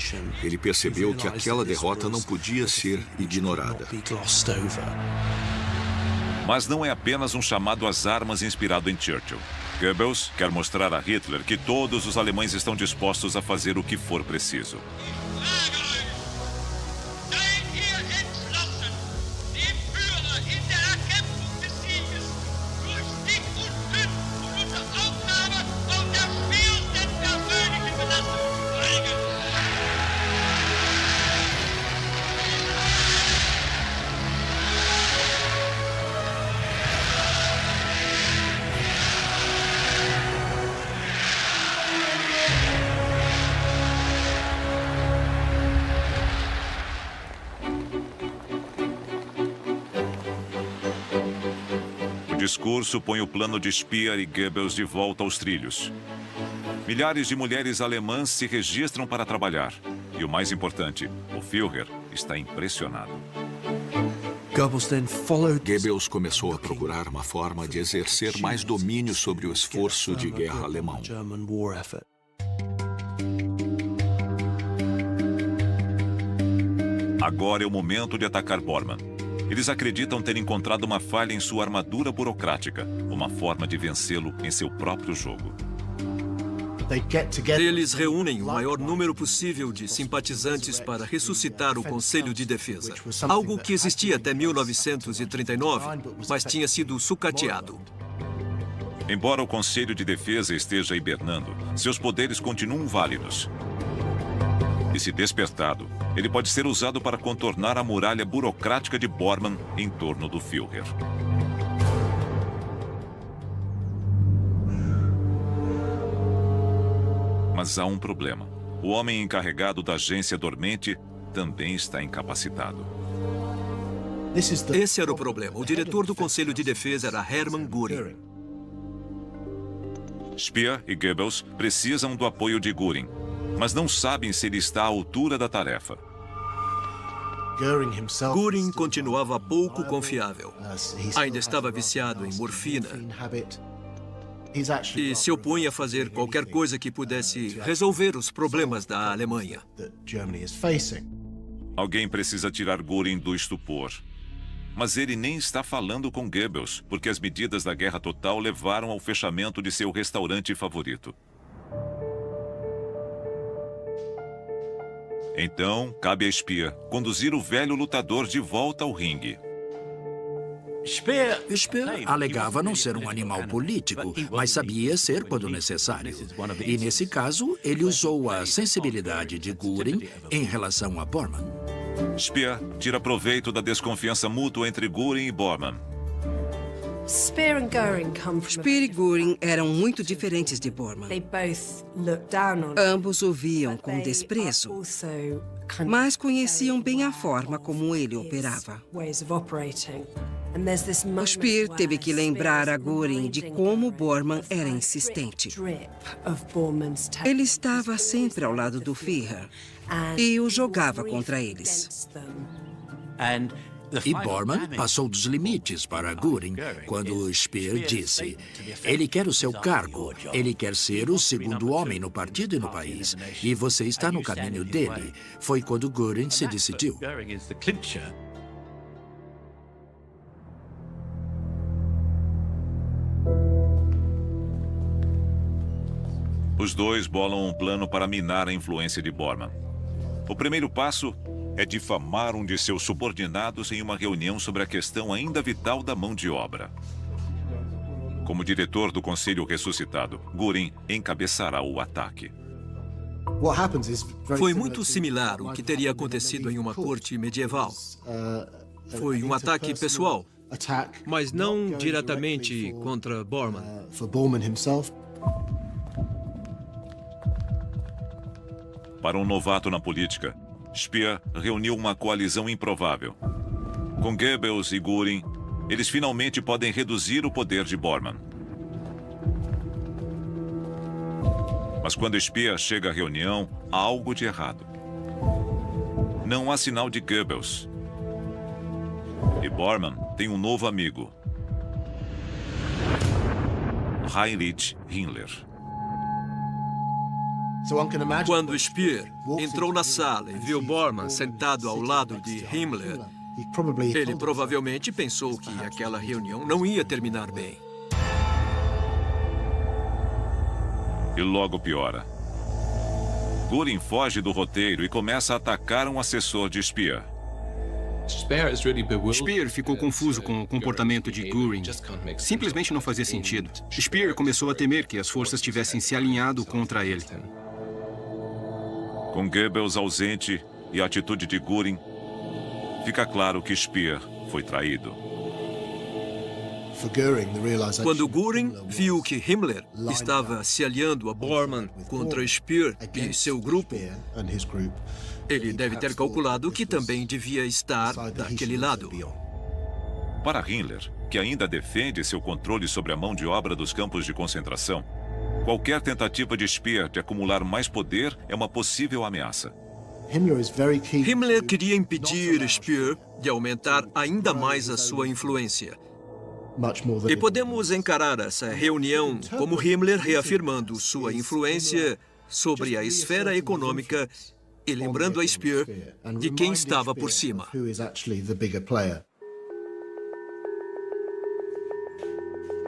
Ele percebeu que aquela derrota não podia ser ignorada. Mas não é apenas um chamado às armas inspirado em Churchill. Goebbels quer mostrar a Hitler que todos os alemães estão dispostos a fazer o que for preciso. O discurso põe o plano de Speer e Goebbels de volta aos trilhos. Milhares de mulheres alemãs se registram para trabalhar. E o mais importante, o Führer está impressionado. Goebbels começou a procurar uma forma de exercer mais domínio sobre o esforço de guerra alemão. Agora é o momento de atacar Bormann. Eles acreditam ter encontrado uma falha em sua armadura burocrática, uma forma de vencê-lo em seu próprio jogo. Eles reúnem o maior número possível de simpatizantes para ressuscitar o Conselho de Defesa. Algo que existia até 1939, mas tinha sido sucateado. Embora o Conselho de Defesa esteja hibernando, seus poderes continuam válidos. E se despertado, ele pode ser usado para contornar a muralha burocrática de Bormann em torno do Führer. Mas há um problema. O homem encarregado da agência dormente também está incapacitado. Esse era o problema. O diretor do Conselho de Defesa era Hermann Göring. Speer e Goebbels precisam do apoio de Göring, mas não sabem se ele está à altura da tarefa. Göring continuava pouco confiável. Ainda estava viciado em morfina e se opunha a fazer qualquer coisa que pudesse resolver os problemas da Alemanha. Alguém precisa tirar Göring do estupor. Mas ele nem está falando com Goebbels, porque as medidas da guerra total levaram ao fechamento de seu restaurante favorito. Então, cabe a Speer conduzir o velho lutador de volta ao ringue. Speer alegava não ser um animal político, mas sabia ser quando necessário. E nesse caso, ele usou a sensibilidade de Göring em relação a Bormann. Speer tira proveito da desconfiança mútua entre Göring e Bormann. Speer e Göring eram muito diferentes de Bormann. Ambos o viam com desprezo, mas conheciam bem a forma como ele operava. Speer teve que lembrar a Göring de como Bormann era insistente. Ele estava sempre ao lado do Führer e o jogava contra eles. E Bormann passou dos limites para Göring quando Speer disse: ele quer o seu cargo, ele quer ser o segundo homem no partido e no país, e você está no caminho dele. Foi quando Göring se decidiu. Os dois bolam um plano para minar a influência de Bormann. O primeiro passo é difamar um de seus subordinados em uma reunião sobre a questão ainda vital da mão de obra. Como diretor do Conselho ressuscitado, Göring encabeçará o ataque. Foi muito similar ao que teria acontecido em uma corte medieval. Foi um ataque pessoal, mas não diretamente contra Bormann. Para um novato na política, Speer reuniu uma coalizão improvável. Com Goebbels e Göring, eles finalmente podem reduzir o poder de Bormann. Mas quando Speer chega à reunião, há algo de errado. Não há sinal de Goebbels. E Bormann tem um novo amigo, Heinrich Himmler. Quando Speer entrou na sala e viu Bormann sentado ao lado de Himmler, ele provavelmente pensou que aquela reunião não ia terminar bem. E logo piora. Göring foge do roteiro e começa a atacar um assessor de Speer. Speer ficou confuso com o comportamento de Göring. Simplesmente não fazia sentido. Speer começou a temer que as forças tivessem se alinhado contra ele. Com Goebbels ausente e a atitude de Göring, fica claro que Speer foi traído. Quando Göring viu que Himmler estava se aliando a Bormann contra Speer e seu grupo, ele deve ter calculado que também devia estar daquele lado. Para Himmler, que ainda defende seu controle sobre a mão de obra dos campos de concentração, qualquer tentativa de Speer de acumular mais poder é uma possível ameaça. Himmler queria impedir Speer de aumentar ainda mais a sua influência. E podemos encarar essa reunião como Himmler reafirmando sua influência sobre a esfera econômica e lembrando a Speer de quem estava por cima.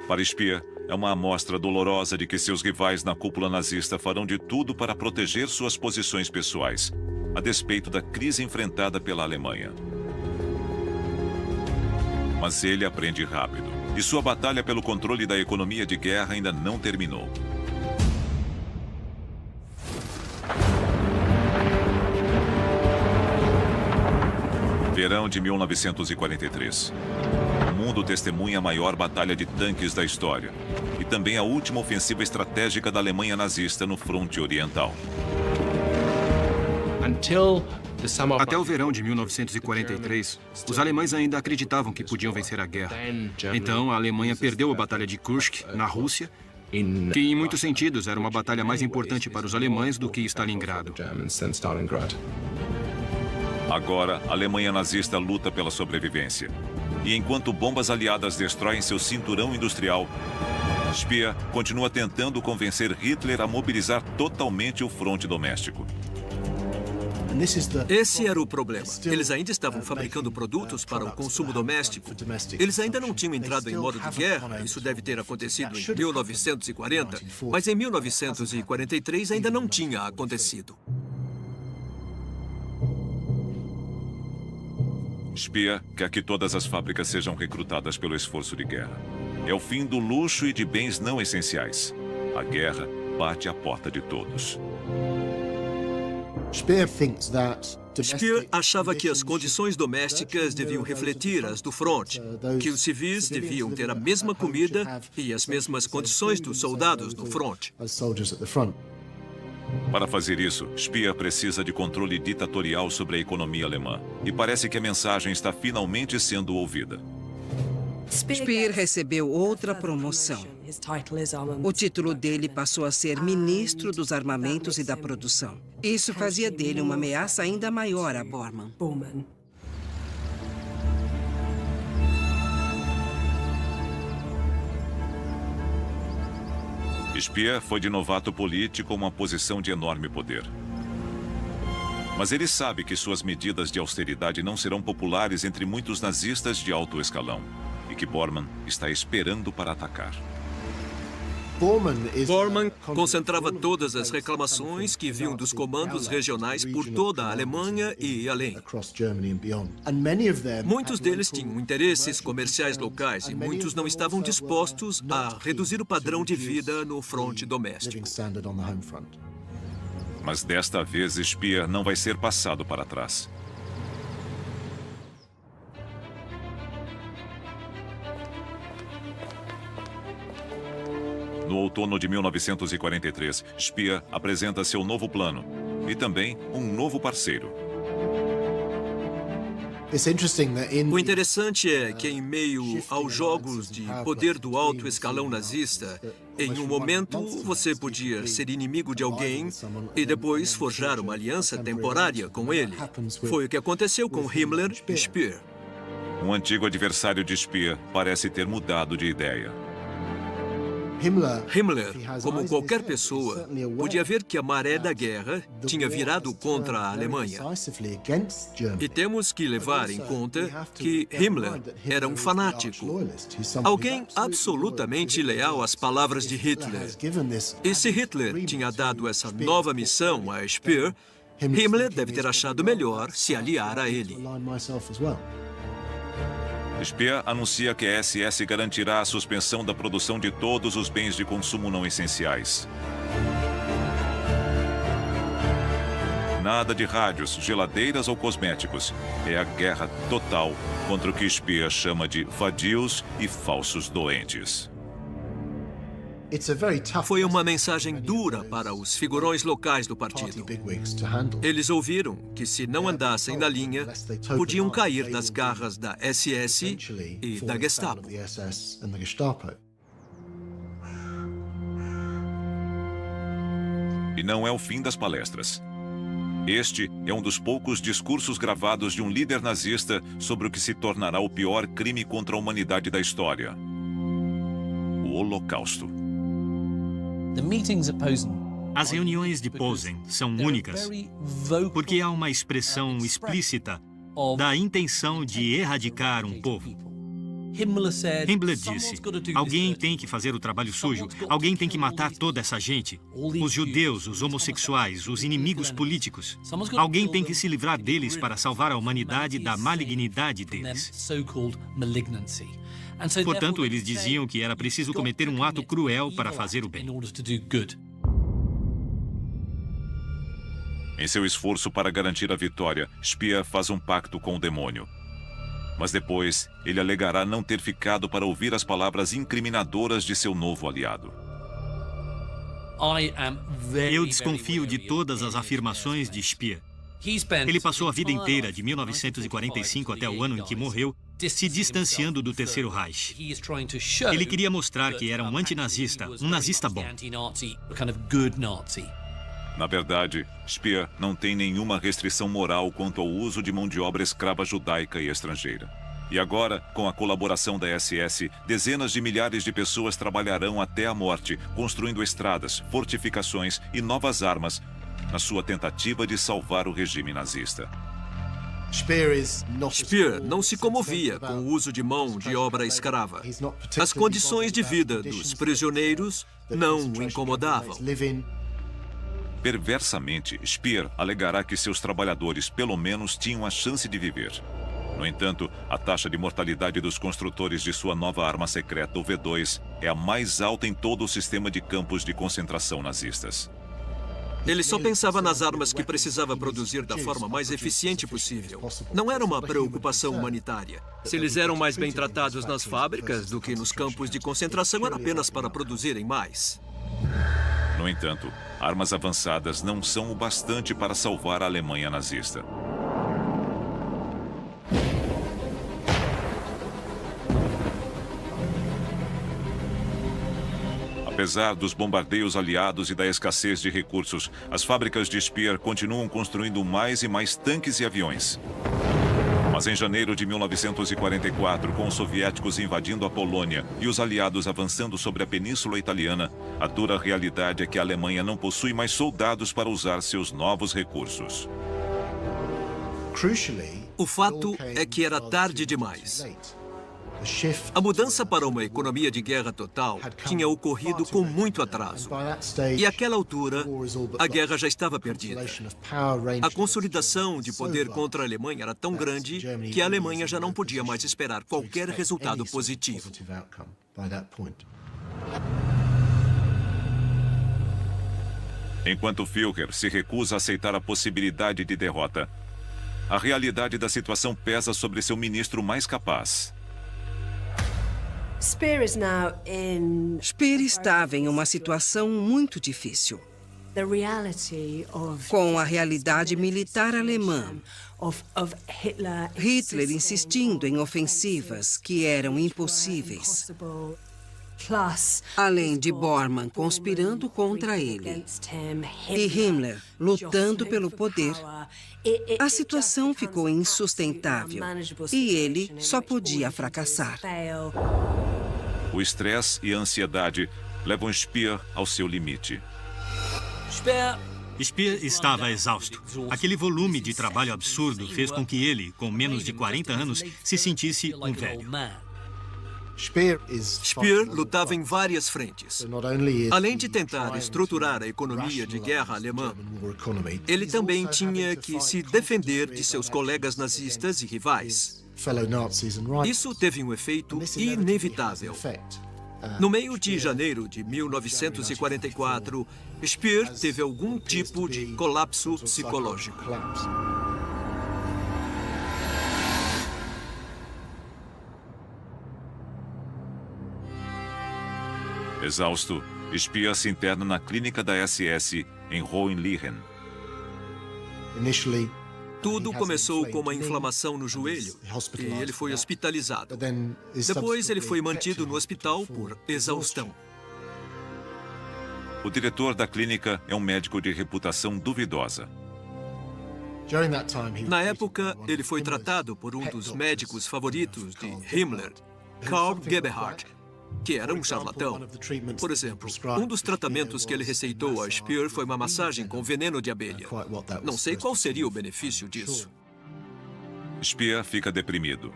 Para Speer, é uma amostra dolorosa de que seus rivais na cúpula nazista farão de tudo para proteger suas posições pessoais, a despeito da crise enfrentada pela Alemanha. Mas ele aprende rápido, e sua batalha pelo controle da economia de guerra ainda não terminou. Verão de 1943. O mundo testemunha a maior batalha de tanques da história e também a última ofensiva estratégica da Alemanha nazista no fronte oriental. Até o verão de 1943, os alemães ainda acreditavam que podiam vencer a guerra. Então, a Alemanha perdeu a Batalha de Kursk, na Rússia, que em muitos sentidos era uma batalha mais importante para os alemães do que Stalingrado. Agora, a Alemanha nazista luta pela sobrevivência. E enquanto bombas aliadas destroem seu cinturão industrial, Speer continua tentando convencer Hitler a mobilizar totalmente o fronte doméstico. Esse era o problema. Eles ainda estavam fabricando produtos para o consumo doméstico. Eles ainda não tinham entrado em modo de guerra. Isso deve ter acontecido em 1940, mas em 1943 ainda não tinha acontecido. Speer quer que todas as fábricas sejam recrutadas pelo esforço de guerra. É o fim do luxo e de bens não essenciais. A guerra bate à porta de todos. Speer achava que as condições domésticas deviam refletir as do fronte, que os civis deviam ter a mesma comida e as mesmas condições dos soldados do fronte. Para fazer isso, Speer precisa de controle ditatorial sobre a economia alemã. E parece que a mensagem está finalmente sendo ouvida. Speer recebeu outra promoção. O título dele passou a ser Ministro dos Armamentos e da Produção. Isso fazia dele uma ameaça ainda maior a Bormann. Speer foi de novato político a uma posição de enorme poder. Mas ele sabe que suas medidas de austeridade não serão populares entre muitos nazistas de alto escalão e que Bormann está esperando para atacar. Bormann concentrava todas as reclamações que vinham dos comandos regionais por toda a Alemanha e além. Muitos deles tinham interesses comerciais locais e muitos não estavam dispostos a reduzir o padrão de vida no fronte doméstico. Mas desta vez, Speer não vai ser passado para trás. No outono de 1943, Speer apresenta seu novo plano e também um novo parceiro. O interessante é que, em meio aos jogos de poder do alto escalão nazista, em um momento você podia ser inimigo de alguém e depois forjar uma aliança temporária com ele. Foi o que aconteceu com Himmler e Speer. Um antigo adversário de Speer parece ter mudado de ideia. Himmler, como qualquer pessoa, podia ver que a maré da guerra tinha virado contra a Alemanha. E temos que levar em conta que Himmler era um fanático, alguém absolutamente leal às palavras de Hitler. E se Hitler tinha dado essa nova missão a Speer, Himmler deve ter achado melhor se aliar a ele. Speer anuncia que a SS garantirá a suspensão da produção de todos os bens de consumo não essenciais. Nada de rádios, geladeiras ou cosméticos. É a guerra total contra o que Speer chama de vadios e falsos doentes. Foi uma mensagem dura para os figurões locais do partido. Eles ouviram que, se não andassem na linha, podiam cair nas garras da SS e da Gestapo. E não é o fim das palestras. Este é um dos poucos discursos gravados de um líder nazista sobre o que se tornará o pior crime contra a humanidade da história: o Holocausto. As reuniões de Posen são únicas porque há uma expressão explícita da intenção de erradicar um povo. Himmler disse: alguém tem que fazer o trabalho sujo, alguém tem que matar toda essa gente, os judeus, os homossexuais, os inimigos políticos. Alguém tem que se livrar deles para salvar a humanidade da malignidade deles. Portanto, eles diziam que era preciso cometer um ato cruel para fazer o bem. Em seu esforço para garantir a vitória, Speer faz um pacto com o demônio. Mas depois, ele alegará não ter ficado para ouvir as palavras incriminadoras de seu novo aliado. Eu desconfio de todas as afirmações de Speer. Ele passou a vida inteira, de 1945 até o ano em que morreu, se distanciando do Terceiro Reich. Ele queria mostrar que era um antinazista, um nazista bom. Na verdade, Speer não tem nenhuma restrição moral quanto ao uso de mão de obra escrava judaica e estrangeira. E agora, com a colaboração da SS, dezenas de milhares de pessoas trabalharão até a morte, construindo estradas, fortificações e novas armas, na sua tentativa de salvar o regime nazista. Speer não se comovia com o uso de mão de obra escrava. As condições de vida dos prisioneiros não o incomodavam. Perversamente, Speer alegará que seus trabalhadores, pelo menos, tinham a chance de viver. No entanto, a taxa de mortalidade dos construtores de sua nova arma secreta, o V2, é a mais alta em todo o sistema de campos de concentração nazistas. Ele só pensava nas armas que precisava produzir da forma mais eficiente possível. Não era uma preocupação humanitária. Se eles eram mais bem tratados nas fábricas do que nos campos de concentração, era apenas para produzirem mais. No entanto, armas avançadas não são o bastante para salvar a Alemanha nazista. Apesar dos bombardeios aliados e da escassez de recursos, as fábricas de Speer continuam construindo mais e mais tanques e aviões. Mas em janeiro de 1944, com os soviéticos invadindo a Polônia e os aliados avançando sobre a Península Italiana, a dura realidade é que a Alemanha não possui mais soldados para usar seus novos recursos. O fato é que era tarde demais. A mudança para uma economia de guerra total tinha ocorrido com muito atraso. E àquela altura, a guerra já estava perdida. A consolidação de poder contra a Alemanha era tão grande que a Alemanha já não podia mais esperar qualquer resultado positivo. Enquanto Führer se recusa a aceitar a possibilidade de derrota, a realidade da situação pesa sobre seu ministro mais capaz. Speer estava em uma situação muito difícil. Com a realidade militar alemã, Hitler insistindo em ofensivas que eram impossíveis, além de Bormann conspirando contra ele e Himmler lutando pelo poder, a situação ficou insustentável e ele só podia fracassar. O estresse e a ansiedade levam Speer ao seu limite. Speer estava exausto. Aquele volume de trabalho absurdo fez com que ele, com menos de 40 anos, se sentisse um velho. Speer lutava em várias frentes. Além de tentar estruturar a economia de guerra alemã, ele também tinha que se defender de seus colegas nazistas e rivais. Isso teve um efeito inevitável. No meio de janeiro de 1944, Speer teve algum tipo de colapso psicológico. Exausto, Speer se interna na clínica da SS em Hohenlichen. Tudo começou com uma inflamação no joelho e ele foi hospitalizado. Depois, ele foi mantido no hospital por exaustão. O diretor da clínica é um médico de reputação duvidosa. Na época, ele foi tratado por um dos médicos favoritos de Himmler, Karl Gebhardt, que era um charlatão. Por exemplo, um dos tratamentos que ele receitou a Speer foi uma massagem com veneno de abelha. Não sei qual seria o benefício disso. Speer fica deprimido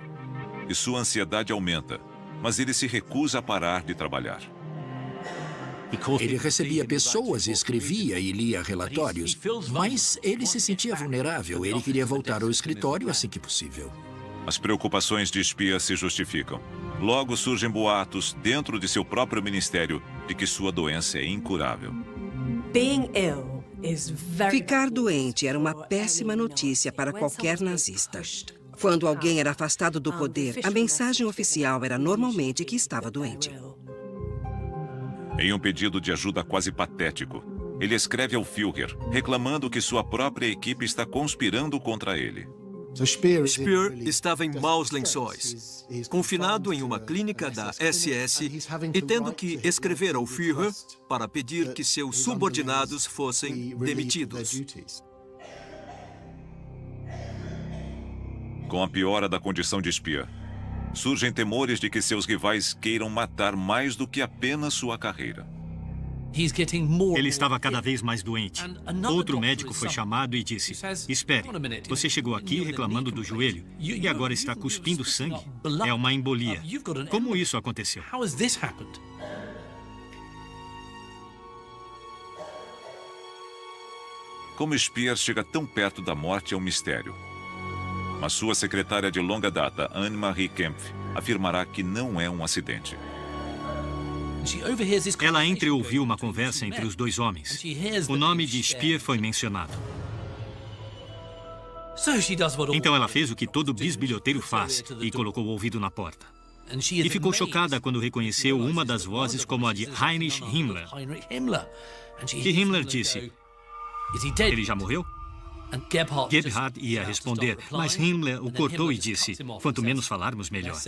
e sua ansiedade aumenta, mas ele se recusa a parar de trabalhar. Ele recebia pessoas, escrevia e lia relatórios, mas ele se sentia vulnerável. Ele queria voltar ao escritório assim que possível. As preocupações de Speer se justificam. Logo surgem boatos dentro de seu próprio ministério de que sua doença é incurável. Ficar doente era uma péssima notícia para qualquer nazista. Quando alguém era afastado do poder, a mensagem oficial era normalmente que estava doente. Em um pedido de ajuda quase patético, ele escreve ao Führer, reclamando que sua própria equipe está conspirando contra ele. Speer estava em maus lençóis, confinado em uma clínica da SS e tendo que escrever ao Führer para pedir que seus subordinados fossem demitidos. Com a piora da condição de Speer, surgem temores de que seus rivais queiram matar mais do que apenas sua carreira. Ele estava cada vez mais doente. Outro médico foi chamado e disse: "Espere, você chegou aqui reclamando do joelho e agora está cuspindo sangue? É uma embolia. Como isso aconteceu?" Como Speer chega tão perto da morte é um mistério. Mas sua secretária de longa data, Annemarie Kempf, afirmará que não é um acidente. Ela entreouviu uma conversa entre os dois homens. O nome de Speer foi mencionado. Então ela fez o que todo bisbilhoteiro faz e colocou o ouvido na porta. E ficou chocada quando reconheceu uma das vozes como a de Heinrich Himmler. E Himmler disse: ele já morreu? Gebhard ia responder, mas Himmler o cortou e disse: quanto menos falarmos, melhor.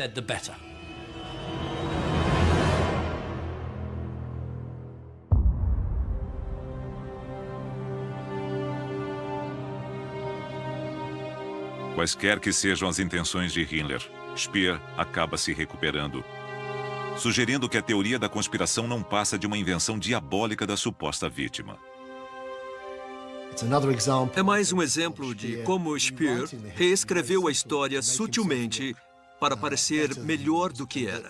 Quaisquer que sejam as intenções de Himmler, Speer acaba se recuperando, sugerindo que a teoria da conspiração não passa de uma invenção diabólica da suposta vítima. É mais um exemplo de como Speer reescreveu a história sutilmente para parecer melhor do que era,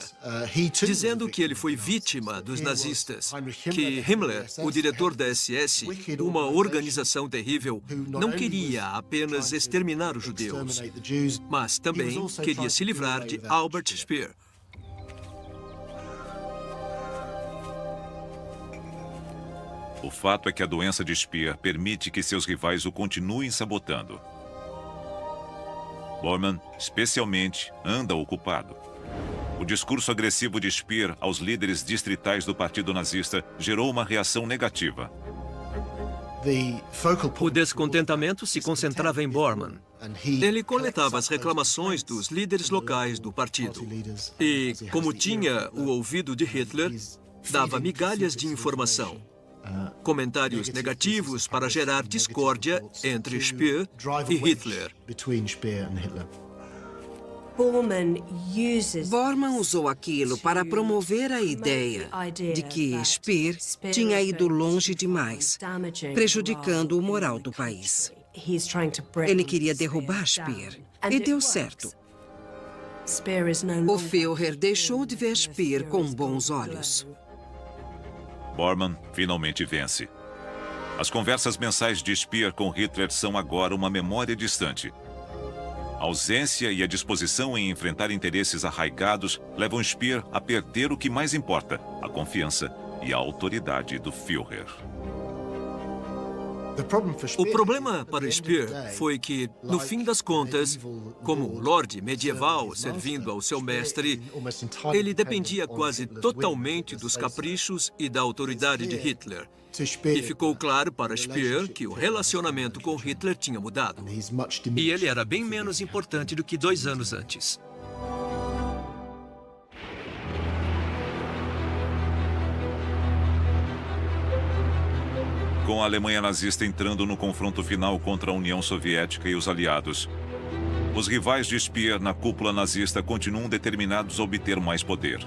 dizendo que ele foi vítima dos nazistas, que Himmler, o diretor da SS, uma organização terrível, não queria apenas exterminar os judeus, mas também queria se livrar de Albert Speer. O fato é que a doença de Speer permite que seus rivais o continuem sabotando. Bormann, especialmente, anda ocupado. O discurso agressivo de Speer aos líderes distritais do Partido Nazista gerou uma reação negativa. O descontentamento se concentrava em Bormann. Ele coletava as reclamações dos líderes locais do partido. E, como tinha o ouvido de Hitler, dava migalhas de informação. Comentários negativos para gerar discórdia entre Speer e Hitler. Bormann usou aquilo para promover a ideia de que Speer tinha ido longe demais, prejudicando o moral do país. Ele queria derrubar Speer, e deu certo. O Führer deixou de ver Speer com bons olhos. Bormann finalmente vence. As conversas mensais de Speer com Hitler são agora uma memória distante. A ausência e a disposição em enfrentar interesses arraigados levam Speer a perder o que mais importa, a confiança e a autoridade do Führer. O problema para Speer foi que, no fim das contas, como um lorde medieval servindo ao seu mestre, ele dependia quase totalmente dos caprichos e da autoridade de Hitler. E ficou claro para Speer que o relacionamento com Hitler tinha mudado. E ele era bem menos importante do que 2 anos antes. Com a Alemanha nazista entrando no confronto final contra a União Soviética e os aliados, os rivais de Speer na cúpula nazista continuam determinados a obter mais poder.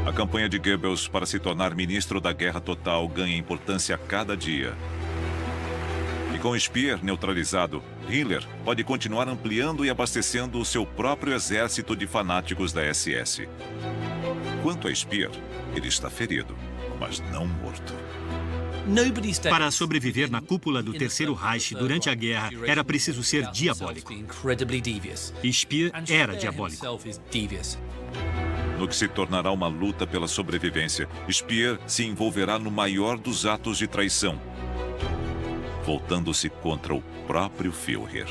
A campanha de Goebbels para se tornar ministro da Guerra Total ganha importância a cada dia. E com Speer neutralizado, Hitler pode continuar ampliando e abastecendo o seu próprio exército de fanáticos da SS. Quanto a Speer, ele está ferido, mas não morto. Para sobreviver na cúpula do Terceiro Reich durante a guerra, era preciso ser diabólico. E Speer era diabólico. No que se tornará uma luta pela sobrevivência, Speer se envolverá no maior dos atos de traição, voltando-se contra o próprio Führer.